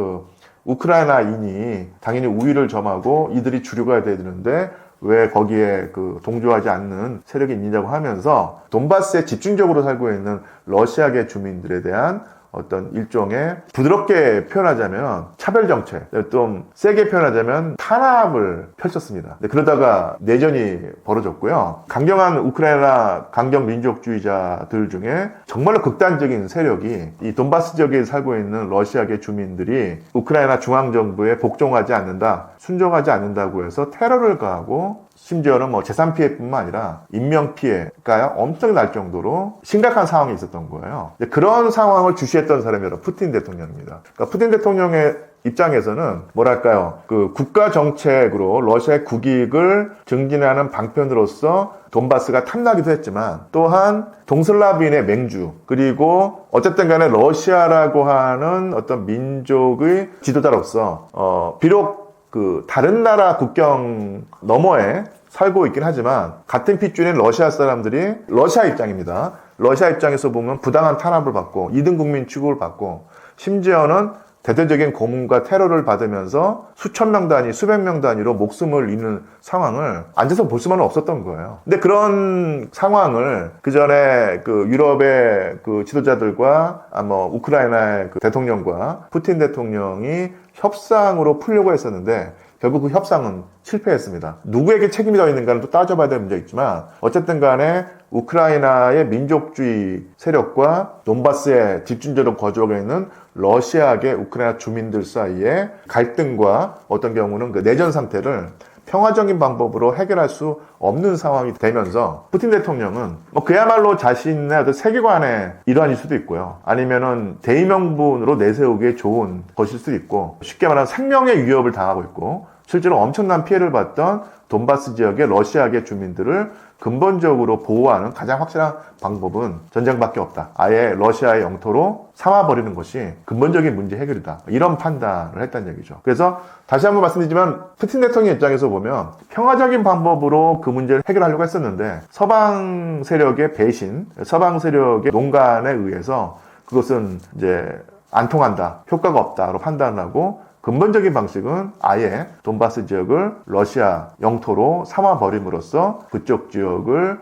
Speaker 1: 우크라이나인이 당연히 우위를 점하고 이들이 주류가 돼야 되는데 왜 거기에 동조하지 않는 세력이 있느냐고 하면서 돈바스에 집중적으로 살고 있는 러시아계 주민들에 대한 어떤 일종의 부드럽게 표현하자면 차별 정책, 좀 세게 표현하자면 탄압을 펼쳤습니다. 그러다가 내전이 벌어졌고요. 강경한 우크라이나 강경 민족주의자들 중에 정말로 극단적인 세력이 이 돈바스 지역에 살고 있는 러시아계 주민들이 우크라이나 중앙정부에 복종하지 않는다, 순종하지 않는다고 해서 테러를 가하고 심지어는 뭐 재산 피해뿐만 아니라 인명 피해가 엄청 날 정도로 심각한 상황이 있었던 거예요. 그런 상황을 주시했던 사람이 바로 푸틴 대통령입니다. 그러니까 푸틴 대통령의 입장에서는 뭐랄까요, 그 국가 정책으로 러시아의 국익을 증진하는 방편으로서 돈바스가 탐나기도 했지만 또한 동슬라브인의 맹주, 그리고 어쨌든 간에 러시아라고 하는 어떤 민족의 지도자로서 비록 그 다른 나라 국경 너머에 살고 있긴 하지만 같은 핏줄인 러시아 사람들이 러시아 입장입니다. 러시아 입장에서 보면 부당한 탄압을 받고 2등 국민 취급을 받고 심지어는 대대적인 고문과 테러를 받으면서 수천 명 단위, 수백 명 단위로 목숨을 잃는 상황을 앉아서 볼 수만은 없었던 거예요. 근데 그런 상황을 그 전에 그 유럽의 그 지도자들과 우크라이나의 그 대통령과 푸틴 대통령이 협상으로 풀려고 했었는데 결국 그 협상은 실패했습니다. 누구에게 책임이 더 있는가는 또 따져봐야 될 문제가 있지만 어쨌든 간에 우크라이나의 민족주의 세력과 돈바스에 집중적으로 거주하고 있는 러시아계 우크라이나 주민들 사이에 갈등과 어떤 경우는 그 내전 상태를 평화적인 방법으로 해결할 수 없는 상황이 되면서 푸틴 대통령은 그야말로 자신의 어떤 세계관의 일환일 수도 있고요. 아니면은 대의명분으로 내세우기에 좋은 것일 수도 있고 쉽게 말하면 생명의 위협을 당하고 있고 실제로 엄청난 피해를 봤던 돈바스 지역의 러시아계 주민들을 근본적으로 보호하는 가장 확실한 방법은 전쟁밖에 없다. 아예 러시아의 영토로 삼아버리는 것이 근본적인 문제 해결이다. 이런 판단을 했다는 얘기죠. 그래서 다시 한번 말씀드리지만 푸틴 대통령 입장에서 보면 평화적인 방법으로 그 문제를 해결하려고 했었는데 서방 세력의 배신, 서방 세력의 농간에 의해서 그것은 이제 안 통한다, 효과가 없다로 판단하고 근본적인 방식은 아예 돈바스 지역을 러시아 영토로 삼아버림으로써 그쪽 지역을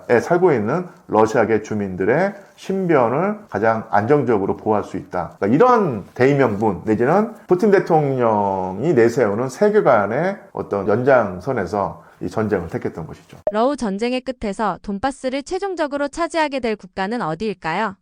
Speaker 1: 에 살고 있는 러시아계 주민들의 신변을 가장 안정적으로 보호할 수 있다. 그러니까 이런 대의명분 내지는 푸틴 대통령이 내세우는 세계관의 어떤 연장선에서 이 전쟁을 택했던 것이죠.
Speaker 2: 러우 전쟁의 끝에서 돈바스를 최종적으로 차지하게 될 국가는 어디일까요?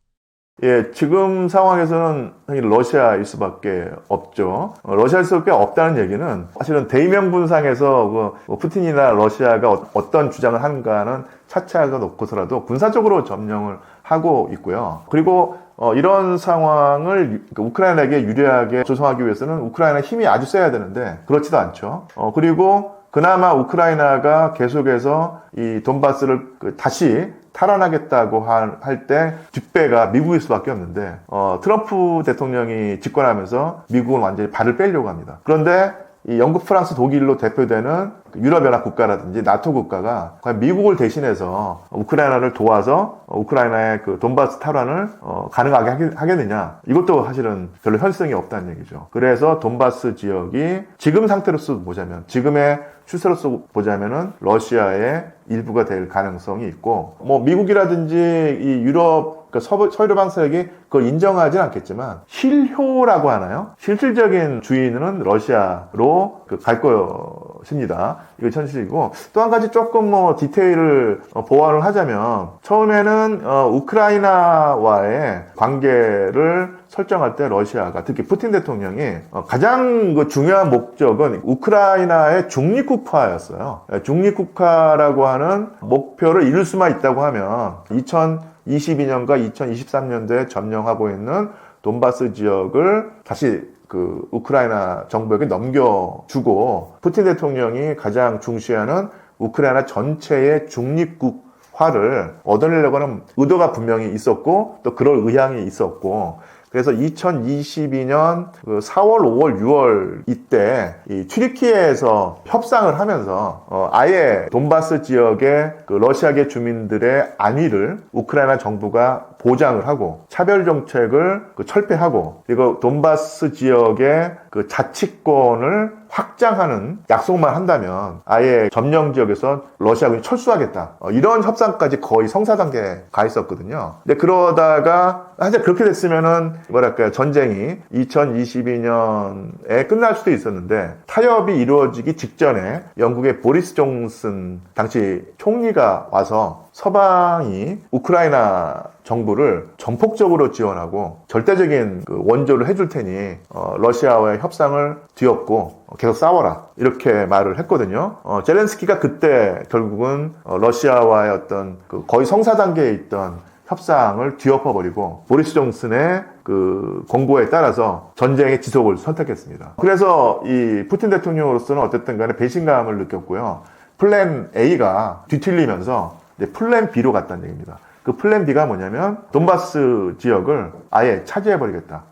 Speaker 1: 예, 지금 상황에서는 러시아일 수밖에 없죠. 러시아일 수밖에 없다는 얘기는 사실은 대의명분상에서 푸틴이나 러시아가 어떤 주장을 하는가는 차치하고 놓고서라도 군사적으로 점령을 하고 있고요. 그리고 이런 상황을 우크라이나에게 유리하게 조성하기 위해서는 우크라이나 힘이 아주 세야 되는데 그렇지도 않죠. 그리고 그나마 우크라이나가 계속해서 이 돈바스를 다시 탈환하겠다고 할 때 뒷배가 미국일 수밖에 없는데 트럼프 대통령이 집권하면서 미국은 완전히 발을 빼려고 합니다. 그런데 이 영국, 프랑스, 독일로 대표되는 유럽연합 국가라든지 나토 국가가 과연 미국을 대신해서 우크라이나를 도와서 우크라이나의 그 돈바스 탈환을 가능하게 하겠느냐, 이것도 사실은 별로 현실성이 없다는 얘기죠. 그래서 돈바스 지역이 지금 상태로서 보자면, 지금의 추세로서 보자면은 러시아의 일부가 될 가능성이 있고, 뭐미국이라든지 이 유럽, 그러니까 서유럽 세력이 그걸 인정하진 않겠지만 실효라고 하나요? 실질적인 주인은 러시아로 갈 것입니다. 이거 현실이고, 또 한 가지 조금 디테일을 보완을 하자면, 처음에는 우크라이나와의 관계를 설정할 때 러시아가, 특히 푸틴 대통령이 가장 중요한 목적은 우크라이나의 중립국화였어요. 중립국화라고 하는 목표를 이룰 수만 있다고 하면 2022년과 2023년도에 점령하고 있는 돈바스 지역을 다시 그 우크라이나 정부에게 넘겨주고, 푸틴 대통령이 가장 중시하는 우크라이나 전체의 중립국화를 얻어내려고 하는 의도가 분명히 있었고, 또 그럴 의향이 있었고, 그래서 2022년 4월, 5월, 6월 이때 이 튀르키예에서 협상을 하면서 아예 돈바스 지역의 그 러시아계 주민들의 안위를 우크라이나 정부가 보장을 하고 차별 정책을 철폐하고 그리고 돈바스 지역의 그 자치권을 확장하는 약속만 한다면 아예 점령 지역에서 러시아군이 철수하겠다. 이런 협상까지 거의 성사 단계에 가 있었거든요. 근데 그러다가 사실 그렇게 됐으면은 뭐랄까요, 전쟁이 2022년에 끝날 수도 있었는데 타협이 이루어지기 직전에 영국의 보리스 존슨 당시 총리가 와서 서방이 우크라이나 정부를 전폭적으로 지원하고 절대적인 그 원조를 해줄 테니 러시아와의 협상을 뒤엎고 계속 싸워라 이렇게 말을 했거든요. 젤렌스키가 그때 결국은 러시아와의 어떤 그 거의 성사 단계에 있던 협상을 뒤엎어버리고 보리스 존슨의 그 공고에 따라서 전쟁의 지속을 선택했습니다. 그래서 이 푸틴 대통령으로서는 어쨌든 간에 배신감을 느꼈고요. 플랜 A가 뒤틀리면서 이제 플랜 B로 갔다는 얘기입니다. 그 플랜 B가 뭐냐면 돈바스 지역을 아예 차지해버리겠다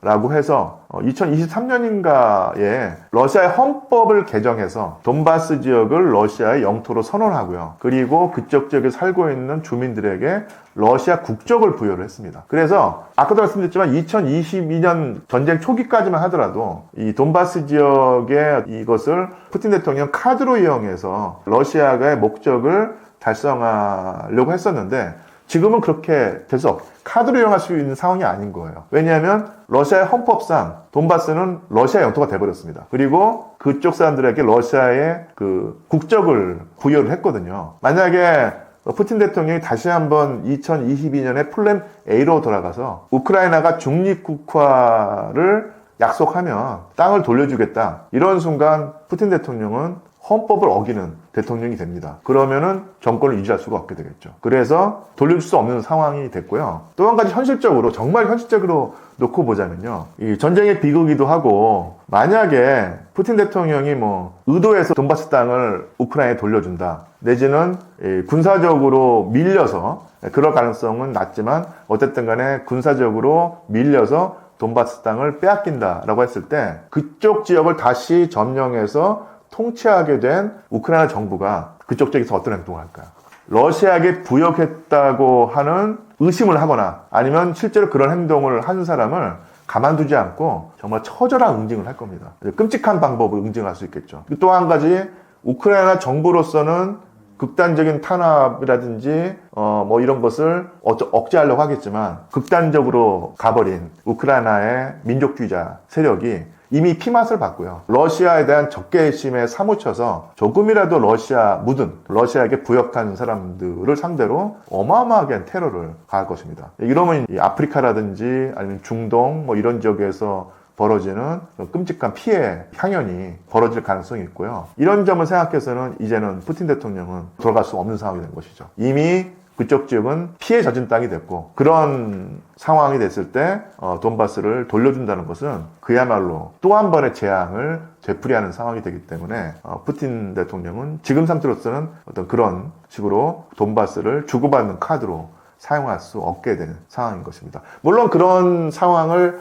Speaker 1: 라고 해서 2023년인가에 러시아의 헌법을 개정해서 돈바스 지역을 러시아의 영토로 선언하고요. 그리고 그쪽 지역에 살고 있는 주민들에게 러시아 국적을 부여를 했습니다. 그래서 아까도 말씀드렸지만 2022년 전쟁 초기까지만 하더라도 이 돈바스 지역의 이것을 푸틴 대통령 카드로 이용해서 러시아의 목적을 달성하려고 했었는데 지금은 그렇게 돼서 카드로 이용할 수 있는 상황이 아닌 거예요. 왜냐하면 러시아의 헌법상 돈바스는 러시아 영토가 돼버렸습니다. 그리고 그쪽 사람들에게 러시아의 그 국적을 부여를 했거든요. 만약에 푸틴 대통령이 다시 한번 2022년에 플랜 A로 돌아가서 우크라이나가 중립국화를 약속하면 땅을 돌려주겠다. 이런 순간 푸틴 대통령은 헌법을 어기는 대통령이 됩니다. 그러면은 정권을 유지할 수가 없게 되겠죠. 그래서 돌려줄 수 없는 상황이 됐고요. 또 한 가지 현실적으로, 정말 현실적으로 놓고 보자면요. 이 전쟁의 비극이기도 하고, 만약에 푸틴 대통령이 의도해서 돈바스 땅을 우크라이나에 돌려준다. 내지는 군사적으로 밀려서, 그럴 가능성은 낮지만, 어쨌든 간에 군사적으로 밀려서 돈바스 땅을 빼앗긴다라고 했을 때, 그쪽 지역을 다시 점령해서 통치하게 된 우크라이나 정부가 그쪽 지역에서 어떤 행동을 할까요? 러시아에게 부역했다고 하는 의심을 하거나 아니면 실제로 그런 행동을 한 사람을 가만두지 않고 정말 처절한 응징을 할 겁니다. 끔찍한 방법을 응징할 수 있겠죠. 또 한 가지 우크라이나 정부로서는 극단적인 탄압이라든지 이런 것을 억제하려고 하겠지만 극단적으로 가버린 우크라이나의 민족주의자 세력이 이미 피맛을 봤고요. 러시아에 대한 적개심에 사무쳐서 조금이라도 러시아에게 부역한 사람들을 상대로 어마어마하게 테러를 가할 것입니다. 이러면 아프리카라든지 아니면 중동 이런 지역에서 벌어지는 끔찍한 피해 향연이 벌어질 가능성이 있고요. 이런 점을 생각해서는 이제는 푸틴 대통령은 돌아갈 수 없는 상황이 된 것이죠. 이미 그쪽 지역은 피해 젖은 땅이 됐고 그런 상황이 됐을 때 돈바스를 돌려준다는 것은 그야말로 또 한 번의 재앙을 되풀이하는 상황이 되기 때문에 푸틴 대통령은 지금 상태로서는 어떤 그런 식으로 돈바스를 주고받는 카드로 사용할 수 없게 되는 상황인 것입니다. 물론 그런 상황을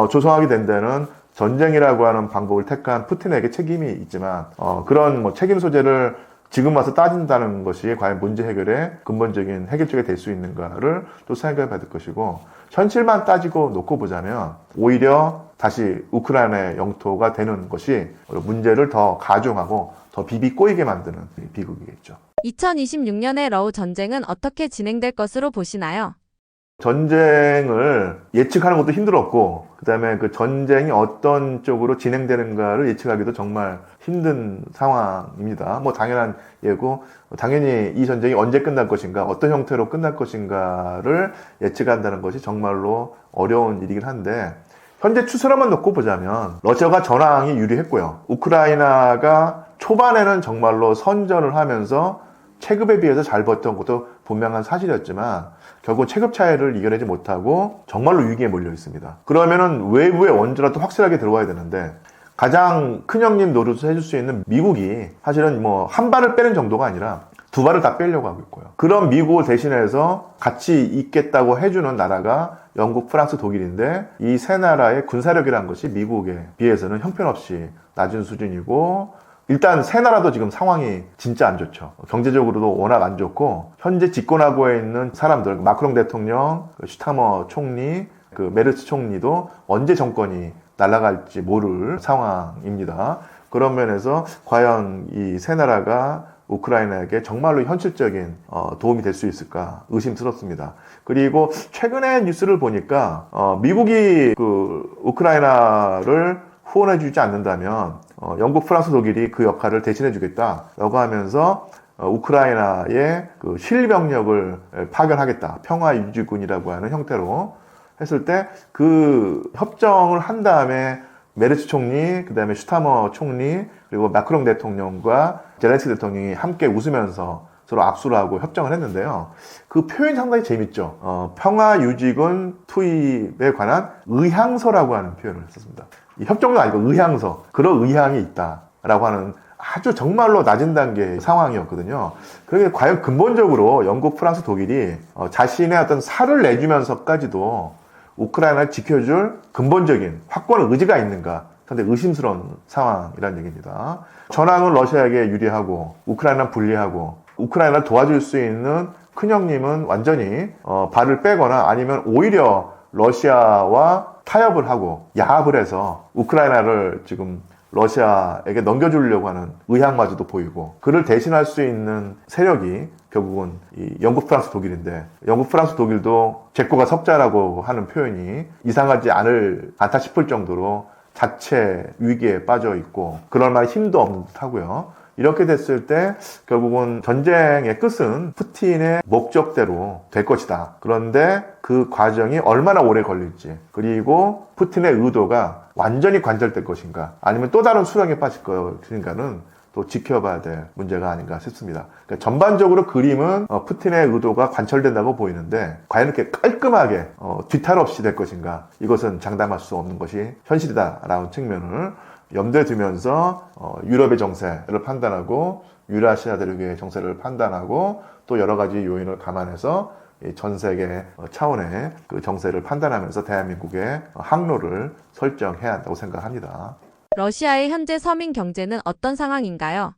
Speaker 1: 조성하게 된 데는 전쟁이라고 하는 방법을 택한 푸틴에게 책임이 있지만 그런 책임 소재를 지금 와서 따진다는 것이 과연 문제 해결의 근본적인 해결책이 될 수 있는가를 또 생각해 봐야 될 것이고 현실만 따지고 놓고 보자면 오히려 다시 우크라이나의 영토가 되는 것이 문제를 더 가중하고 더 비비 꼬이게 만드는 비극이겠죠.
Speaker 2: 2026년의 러우 전쟁은 어떻게 진행될 것으로 보시나요?
Speaker 1: 전쟁을 예측하는 것도 힘들었고 그 다음에 그 전쟁이 어떤 쪽으로 진행되는가를 예측하기도 정말 힘든 상황입니다. 당연한 예고 당연히 이 전쟁이 언제 끝날 것인가 어떤 형태로 끝날 것인가를 예측한다는 것이 정말로 어려운 일이긴 한데 현재 추세로만 놓고 보자면 러시아가 전황이 유리했고요. 우크라이나가 초반에는 정말로 선전을 하면서 체급에 비해서 잘 버텼던 것도 분명한 사실이었지만 결국 체급 차이를 이겨내지 못하고 정말로 위기에 몰려 있습니다. 그러면은 외부의 원조라도 확실하게 들어와야 되는데 가장 큰 형님 노릇을 해줄 수 있는 미국이 사실은 한 발을 빼는 정도가 아니라 두 발을 다 빼려고 하고 있고요. 그런 미국을 대신해서 같이 있겠다고 해주는 나라가 영국, 프랑스, 독일인데 이 세 나라의 군사력이라는 것이 미국에 비해서는 형편없이 낮은 수준이고 일단 세 나라도 지금 상황이 진짜 안 좋죠. 경제적으로도 워낙 안 좋고 현재 집권하고 있는 사람들, 마크롱 대통령, 슈타머 총리, 메르츠 총리도 언제 정권이 날아갈지 모를 상황입니다. 그런 면에서 과연 이 세 나라가 우크라이나에게 정말로 현실적인 도움이 될 수 있을까 의심스럽습니다. 그리고 최근에 뉴스를 보니까 미국이 우크라이나를 후원해주지 않는다면 영국, 프랑스, 독일이 그 역할을 대신해주겠다라고 하면서 우크라이나의 실병력을 파견하겠다, 평화유지군이라고 하는 형태로 했을 때 그 협정을 한 다음에 메르츠 총리, 그 다음에 슈타머 총리, 그리고 마크롱 대통령과 젤렌스키 대통령이 함께 웃으면서 서로 압수를 하고 협정을 했는데요. 그 표현이 상당히 재밌죠. 평화유지군 투입에 관한 의향서라고 하는 표현을 썼습니다. 이 협정도 아니고 의향서, 그런 의향이 있다라고 하는 아주 정말로 낮은 단계의 상황이었거든요. 그게 과연 근본적으로 영국, 프랑스, 독일이 자신의 어떤 살을 내주면서까지도 우크라이나를 지켜줄 근본적인 확고한 의지가 있는가 상당히 의심스러운 상황이라는 얘기입니다. 전황은 러시아에게 유리하고 우크라이나는 불리하고 우크라이나를 도와줄 수 있는 큰형님은 완전히 발을 빼거나 아니면 오히려 러시아와 타협을 하고 야합을 해서 우크라이나를 지금 러시아에게 넘겨주려고 하는 의향마저도 보이고 그를 대신할 수 있는 세력이 결국은 이 영국, 프랑스, 독일인데 영국, 프랑스, 독일도 제 거가 석자라고 하는 표현이 이상하지 않다 싶을 정도로 자체 위기에 빠져 있고 그럴 만한 힘도 없는 듯하고요. 이렇게 됐을 때 결국은 전쟁의 끝은 푸틴의 목적대로 될 것이다. 그런데 그 과정이 얼마나 오래 걸릴지 그리고 푸틴의 의도가 완전히 관철될 것인가 아니면 또 다른 수렁에 빠질 것인가는 또 지켜봐야 될 문제가 아닌가 싶습니다. 그러니까 전반적으로 그림은 푸틴의 의도가 관철된다고 보이는데 과연 이렇게 깔끔하게 뒤탈 없이 될 것인가 이것은 장담할 수 없는 것이 현실이다라는 측면을 염두에 두면서 유럽의 정세를 판단하고 유라시아 대륙의 정세를 판단하고 또 여러 가지 요인을 감안해서 전 세계 차원의 그 정세를 판단하면서 대한민국의 항로를 설정해야 한다고 생각합니다.
Speaker 2: 러시아의 현재 서민 경제는 어떤 상황인가요?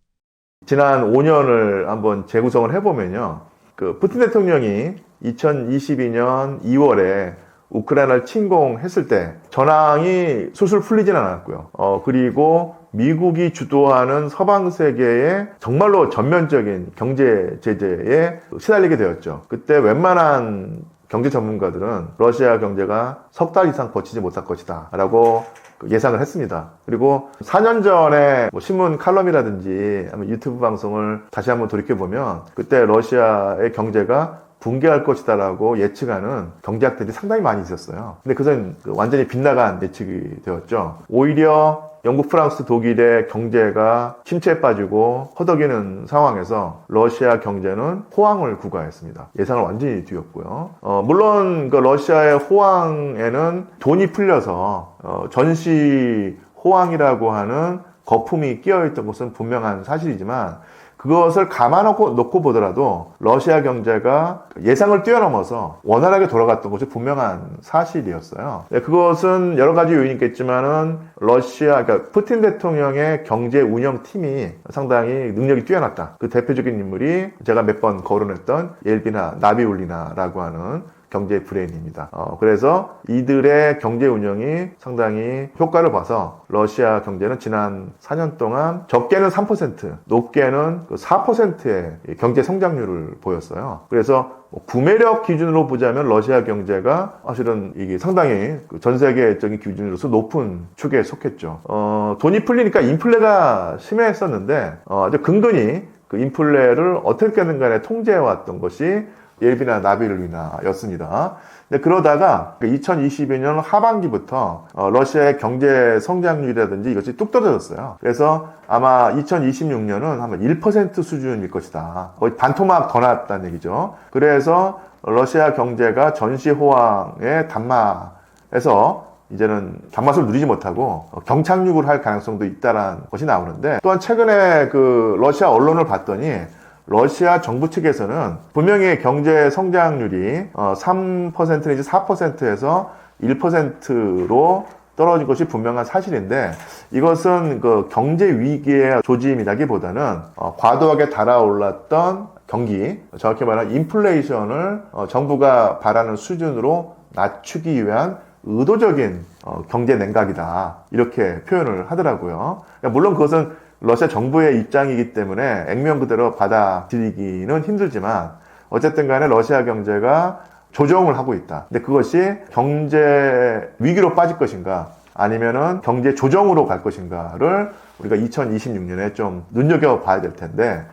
Speaker 1: 지난 5년을 한번 재구성을 해보면요. 푸틴 대통령이 2022년 2월에 우크라이나를 침공했을 때 전황이 술술 풀리진 않았고요. 그리고 미국이 주도하는 서방 세계의 정말로 전면적인 경제 제재에 시달리게 되었죠. 그때 웬만한 경제 전문가들은 러시아 경제가 석 달 이상 버티지 못할 것이다 라고 예상을 했습니다. 그리고 4년 전에 신문 칼럼이라든지 유튜브 방송을 다시 한번 돌이켜보면 그때 러시아의 경제가 붕괴할 것이다라고 예측하는 경제학들이 상당히 많이 있었어요. 근데 그것은 완전히 빗나간 예측이 되었죠. 오히려 영국, 프랑스, 독일의 경제가 침체에 빠지고 허덕이는 상황에서 러시아 경제는 호황을 구가했습니다. 예상을 완전히 뒤엎고요. 물론 러시아의 호황에는 돈이 풀려서 전시 호황이라고 하는 거품이 끼어있던 것은 분명한 사실이지만 그것을 감안놓고 보더라도 러시아 경제가 예상을 뛰어넘어서 원활하게 돌아갔던 것이 분명한 사실이었어요. 그것은 여러 가지 요인이 있겠지만은 그러니까 푸틴 대통령의 경제 운영팀이 상당히 능력이 뛰어났다. 그 대표적인 인물이 제가 몇 번 거론했던 옐비나 나비울리나라고 하는 경제 브레인입니다. 그래서 이들의 경제 운영이 상당히 효과를 봐서 러시아 경제는 지난 4년 동안 적게는 3%, 높게는 4%의 경제 성장률을 보였어요. 그래서 구매력 기준으로 보자면 러시아 경제가 사실은 이게 상당히 전 세계적인 기준으로서 높은 축에 속했죠. 돈이 풀리니까 인플레가 심했었는데 아주 근근히 그 인플레를 어떻게든 간에 통제해왔던 것이 옐비나 나비울리나였습니다. 근데 그러다가 2022년 하반기부터 러시아의 경제 성장률이라든지 이것이 뚝 떨어졌어요. 그래서 아마 2026년은 아마 1% 수준일 것이다. 거의 반토막 더 났다는 얘기죠. 그래서 러시아 경제가 전시 호황의 단마에서 이제는 단맛을 누리지 못하고 경착륙을 할 가능성도 있다는 것이 나오는데 또한 최근에 러시아 언론을 봤더니 러시아 정부 측에서는 분명히 경제 성장률이 3% 내지 4%에서 1%로 떨어진 것이 분명한 사실인데 이것은 그 경제 위기의 조짐이라기보다는 과도하게 달아올랐던 경기, 정확히 말하면 인플레이션을 정부가 바라는 수준으로 낮추기 위한 의도적인 경제 냉각이다 이렇게 표현을 하더라고요. 물론 그것은 러시아 정부의 입장이기 때문에 액면 그대로 받아들이기는 힘들지만 어쨌든 간에 러시아 경제가 조정을 하고 있다. 근데 그것이 경제 위기로 빠질 것인가 아니면은 경제 조정으로 갈 것인가를 우리가 2026년에 좀 눈여겨봐야 될 텐데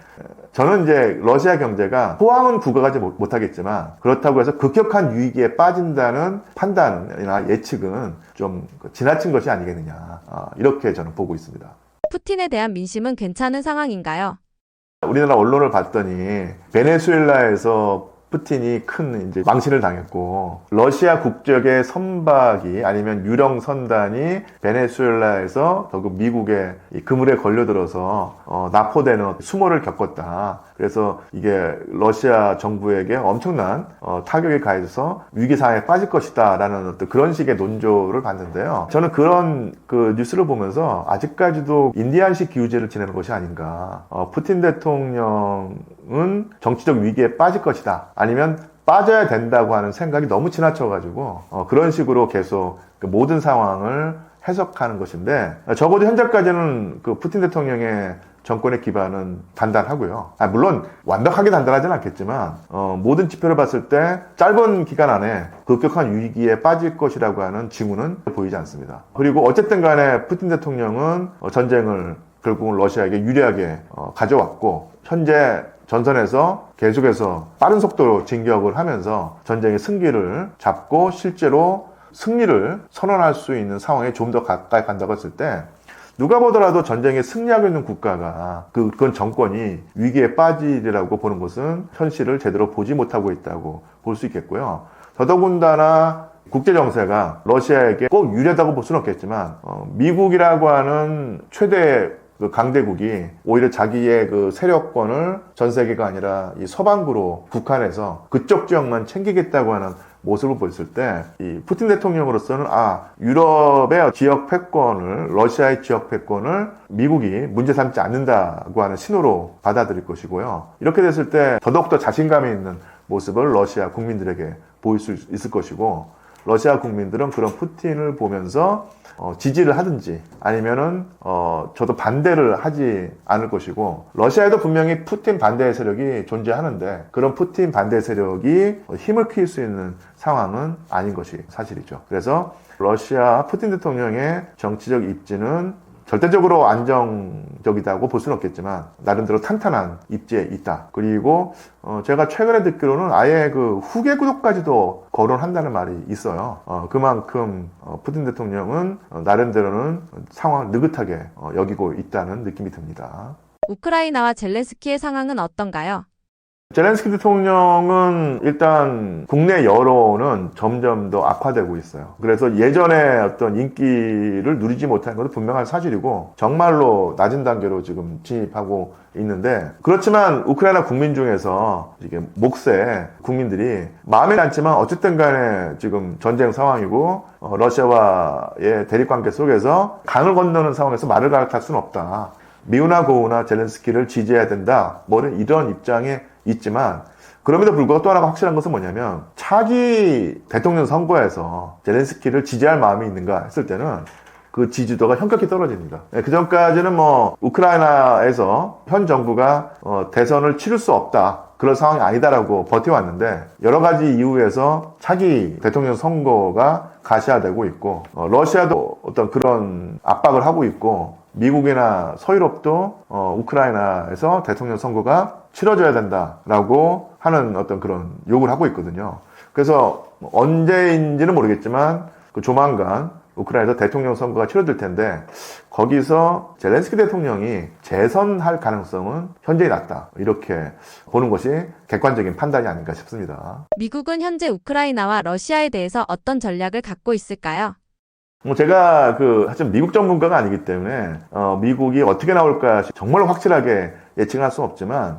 Speaker 1: 저는 이제 러시아 경제가 포항은 국가가지 못하겠지만 그렇다고 해서 급격한 위기에 빠진다는 판단이나 예측은 좀 지나친 것이 아니겠느냐 이렇게 저는 보고 있습니다.
Speaker 2: 푸틴에 대한 민심은 괜찮은 상황인가요?
Speaker 1: 우리나라 언론을 봤더니 베네수엘라에서 푸틴이 큰 이제 망신을 당했고 러시아 국적의 선박이 아니면 유령 선단이 베네수엘라에서 결국 미국의 이 그물에 걸려들어서 납포되는 수모를 겪었다. 그래서 이게 러시아 정부에게 엄청난 타격이 가해져서 위기 상황에 빠질 것이다라는 어떤 그런 식의 논조를 봤는데요. 저는 그런 그 뉴스를 보면서 아직까지도 인디안식 기후제를 지내는 것이 아닌가. 푸틴 대통령은 정치적 위기에 빠질 것이다. 아니면 빠져야 된다고 하는 생각이 너무 지나쳐가지고 그런 식으로 계속 그 모든 상황을 해석하는 것인데 적어도 현재까지는 그 푸틴 대통령의 정권의 기반은 단단하고요. 물론 완벽하게 단단하지는 않겠지만 모든 지표를 봤을 때 짧은 기간 안에 급격한 위기에 빠질 것이라고 하는 징후는 보이지 않습니다. 그리고 어쨌든 간에 푸틴 대통령은 전쟁을 결국은 러시아에게 유리하게 가져왔고 현재 전선에서 계속해서 빠른 속도로 진격을 하면서 전쟁의 승기를 잡고 실제로 승리를 선언할 수 있는 상황에 좀 더 가까이 간다고 했을 때 누가 보더라도 전쟁에 승리하고 있는 국가가 그건 정권이 위기에 빠지리라고 보는 것은 현실을 제대로 보지 못하고 있다고 볼 수 있겠고요. 더더군다나 국제 정세가 러시아에게 꼭 유리하다고 볼 수는 없겠지만 미국이라고 하는 최대 그 강대국이 오히려 자기의 그 세력권을 전 세계가 아니라 이 서방구로 국한해서 그쪽 지역만 챙기겠다고 하는 모습을 보였을 때 이 푸틴 대통령으로서는 유럽의 지역 패권을 러시아의 지역 패권을 미국이 문제 삼지 않는다고 하는 신호로 받아들일 것이고요. 이렇게 됐을 때 더더욱더 자신감이 있는 모습을 러시아 국민들에게 보일 수 있을 것이고 러시아 국민들은 그런 푸틴을 보면서 지지를 하든지 아니면은 저도 반대를 하지 않을 것이고 러시아에도 분명히 푸틴 반대 세력이 존재하는데 그런 푸틴 반대 세력이 힘을 키울 수 있는 상황은 아닌 것이 사실이죠. 그래서 러시아 푸틴 대통령의 정치적 입지는 절대적으로 안정적이다고 볼 수는 없겠지만 나름대로 탄탄한 입지에 있다. 그리고 제가 최근에 듣기로는 아예 그 후계 구도까지도 거론한다는 말이 있어요. 그만큼 푸틴 대통령은 나름대로는 상황을 느긋하게 여기고 있다는 느낌이 듭니다.
Speaker 2: 우크라이나와 젤렌스키의 상황은 어떤가요?
Speaker 1: 젤렌스키 대통령은 일단 국내 여론은 점점 더 악화되고 있어요. 그래서 예전에 어떤 인기를 누리지 못하는 것도 분명한 사실이고 정말로 낮은 단계로 지금 진입하고 있는데 그렇지만 우크라이나 국민 중에서 이게 몫에 국민들이 마음에 않지만 어쨌든 간에 지금 전쟁 상황이고 러시아와의 대립관계 속에서 강을 건너는 상황에서 말을 갈아탈 수는 없다. 미우나 고우나 젤렌스키를 지지해야 된다. 이런 입장에 있지만 그럼에도 불구하고 또 하나가 확실한 것은 뭐냐면 차기 대통령 선거에서 젤렌스키를 지지할 마음이 있는가 했을 때는 그 지지도가 현격히 떨어집니다. 그 전까지는 우크라이나에서 현 정부가 대선을 치를 수 없다. 그런 상황이 아니다라고 버텨왔는데 여러 가지 이유에서 차기 대통령 선거가 가시화되고 있고 러시아도 어떤 그런 압박을 하고 있고 미국이나 서유럽도 우크라이나에서 대통령 선거가 치러져야 된다라고 하는 어떤 그런 요구를 하고 있거든요. 그래서 언제인지는 모르겠지만 조만간 우크라이나에서 대통령 선거가 치러질 텐데 거기서 젤렌스키 대통령이 재선할 가능성은 현저히 낮다. 이렇게 보는 것이 객관적인 판단이 아닌가 싶습니다.
Speaker 2: 미국은 현재 우크라이나와 러시아에 대해서 어떤 전략을 갖고 있을까요?
Speaker 1: 제가 하여튼 미국 전문가가 아니기 때문에 미국이 어떻게 나올까 정말 확실하게 예측할 수는 없지만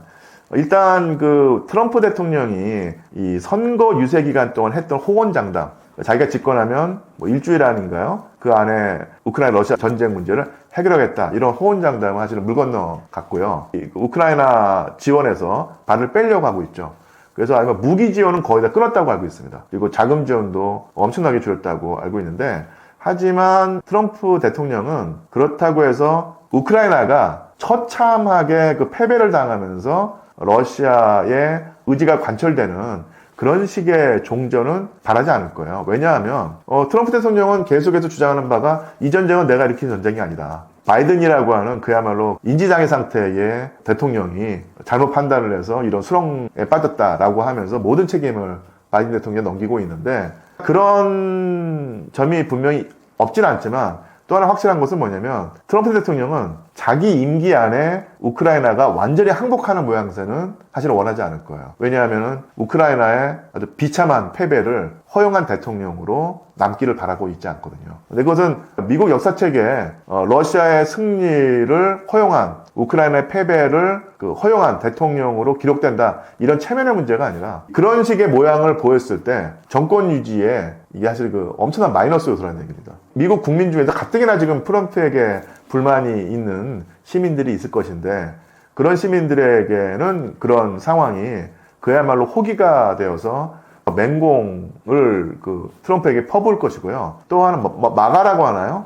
Speaker 1: 일단 트럼프 대통령이 이 선거 유세 기간 동안 했던 호언장담 자기가 집권하면 뭐 일주일 안인가요? 그 안에 우크라이나 러시아 전쟁 문제를 해결하겠다 이런 호언장담을 사실은 물 건너 갔고요. 우크라이나 지원에서 발을 빼려고 하고 있죠. 그래서 아마 무기 지원은 거의 다 끊었다고 알고 있습니다. 그리고 자금 지원도 엄청나게 줄였다고 알고 있는데, 하지만 트럼프 대통령은 그렇다고 해서 우크라이나가 처참하게 그 패배를 당하면서 러시아의 의지가 관철되는 그런 식의 종전은 바라지 않을 거예요. 왜냐하면 트럼프 대통령은 계속해서 주장하는 바가 이 전쟁은 내가 일으킨 전쟁이 아니다. 바이든이라고 하는 그야말로 인지장애 상태의 대통령이 잘못 판단을 해서 이런 수렁에 빠졌다라고 하면서 모든 책임을 바이든 대통령에 넘기고 있는데, 그런 점이 분명히 없진 않지만 또 하나 확실한 것은 뭐냐면 트럼프 대통령은 자기 임기 안에 우크라이나가 완전히 항복하는 모양새는 사실 원하지 않을 거예요. 왜냐하면 우크라이나의 아주 비참한 패배를 허용한 대통령으로 남기를 바라고 있지 않거든요. 근데 그것은 미국 역사책에 러시아의 승리를 허용한, 우크라이나의 패배를 허용한 대통령으로 기록된다, 이런 체면의 문제가 아니라 그런 식의 모양을 보였을 때 정권 유지에 이게 사실 엄청난 마이너스 요소라는 얘기입니다. 미국 국민 중에서 가뜩이나 지금 트럼프에게 불만이 있는 시민들이 있을 것인데, 그런 시민들에게는 그런 상황이 그야말로 호기가 되어서 맹공을 트럼프에게 퍼부을 것이고요. 또 하나 마가라고 하나요?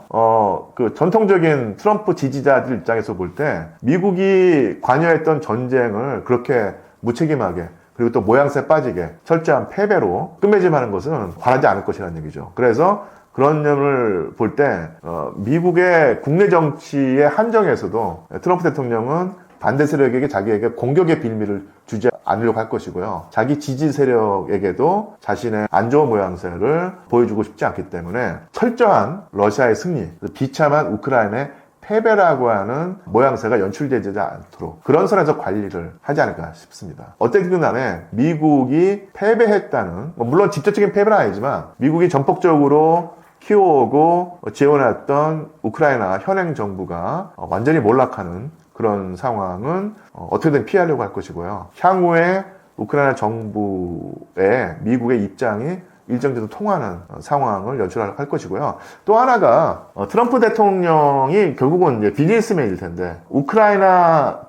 Speaker 1: 전통적인 트럼프 지지자들 입장에서 볼 때 미국이 관여했던 전쟁을 그렇게 무책임하게, 그리고 또 모양새 빠지게 철저한 패배로 끝맺음하는 것은 바라지 않을 것이라는 얘기죠. 그래서 그런 점을 볼 때 미국의 국내 정치의 한정에서도 트럼프 대통령은 반대 세력에게 자기에게 공격의 빌미를 주지 않으려고 할 것이고요. 자기 지지 세력에게도 자신의 안 좋은 모양새를 보여주고 싶지 않기 때문에 철저한 러시아의 승리, 비참한 우크라이나의 패배라고 하는 모양새가 연출되지 않도록 그런 선에서 관리를 하지 않을까 싶습니다. 어쨌든 간에 미국이 패배했다는, 물론 직접적인 패배는 아니지만 미국이 전폭적으로 키워오고 지원했던 우크라이나 현행 정부가 완전히 몰락하는 그런 상황은 어떻게든 피하려고 할 것이고요. 향후에 우크라이나 정부의 미국의 입장이 일정 정도 통하는 상황을 연출하려고 할 것이고요. 또 하나가 트럼프 대통령이 결국은 이제 비즈니스맨일 텐데, 우크라이나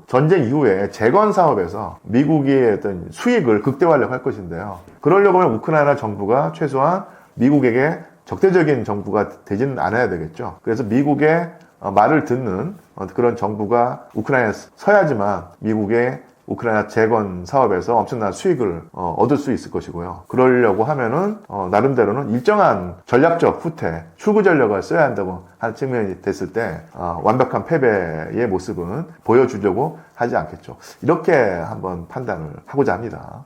Speaker 1: 전쟁 이후에 재건 사업에서 미국의 어떤 수익을 극대화하려고 할 것인데요. 그러려고 하면 우크라이나 정부가 최소한 미국에게 적대적인 정부가 되지는 않아야 되겠죠. 그래서 미국의 말을 듣는 그런 정부가 우크라이나에 서야지만 미국의 우크라이나 재건 사업에서 엄청난 수익을 얻을 수 있을 것이고요. 그러려고 하면은 나름대로는 일정한 전략적 후퇴, 출구 전략을 써야 한다고 하는 측면이 됐을 때 완벽한 패배의 모습은 보여주려고 하지 않겠죠. 이렇게 한번 판단을 하고자 합니다.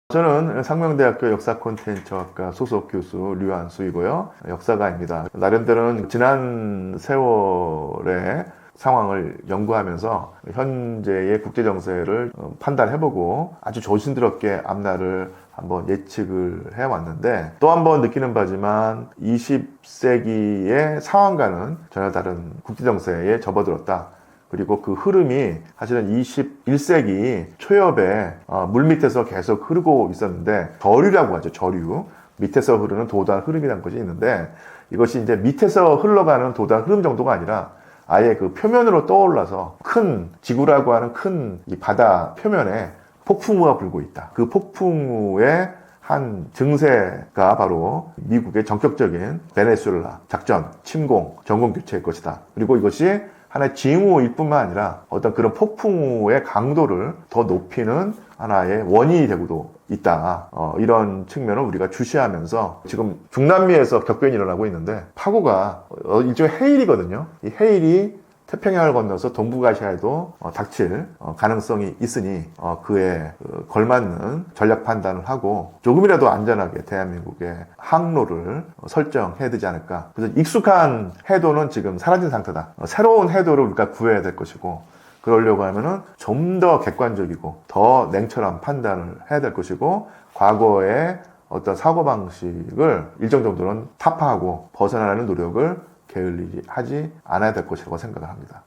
Speaker 1: 저는 상명대학교 역사 콘텐츠학과 소속 교수 류한수이고요. 역사가입니다. 나름대로는 지난 세월의 상황을 연구하면서 현재의 국제정세를 판단해보고 아주 조심스럽게 앞날을 한번 예측을 해왔는데, 또 한번 느끼는 바지만 20세기의 상황과는 전혀 다른 국제정세에 접어들었다. 그리고 그 흐름이 사실은 21세기 초엽에 물밑에서 계속 흐르고 있었는데, 저류라고 하죠. 저류. 밑에서 흐르는 도달 흐름이라는 것이 있는데, 이것이 이제 밑에서 흘러가는 도달 흐름 정도가 아니라 아예 그 표면으로 떠올라서 큰 지구라고 하는 큰 이 바다 표면에 폭풍우가 불고 있다. 그 폭풍우의 한 증세가 바로 미국의 전격적인 베네수엘라 작전, 침공, 정권 교체일 것이다. 그리고 이것이 하나의 징후일 뿐만 아니라 어떤 그런 폭풍우의 강도를 더 높이는 하나의 원인이 되고도 있다. 이런 측면을 우리가 주시하면서, 지금 중남미에서 격변이 일어나고 있는데 파고가 일종의 해일이거든요. 이 해일이 태평양을 건너서 동북아시아에도 닥칠 가능성이 있으니 그에 걸맞는 전략 판단을 하고 조금이라도 안전하게 대한민국의 항로를 설정해야 되지 않을까. 그래서 익숙한 해도는 지금 사라진 상태다. 새로운 해도를 우리가 구해야 될 것이고, 그러려고 하면은 좀 더 객관적이고 더 냉철한 판단을 해야 될 것이고, 과거의 어떤 사고방식을 일정 정도는 타파하고 벗어나는 노력을 게을리하지 않아야 될 것이라고 생각을 합니다.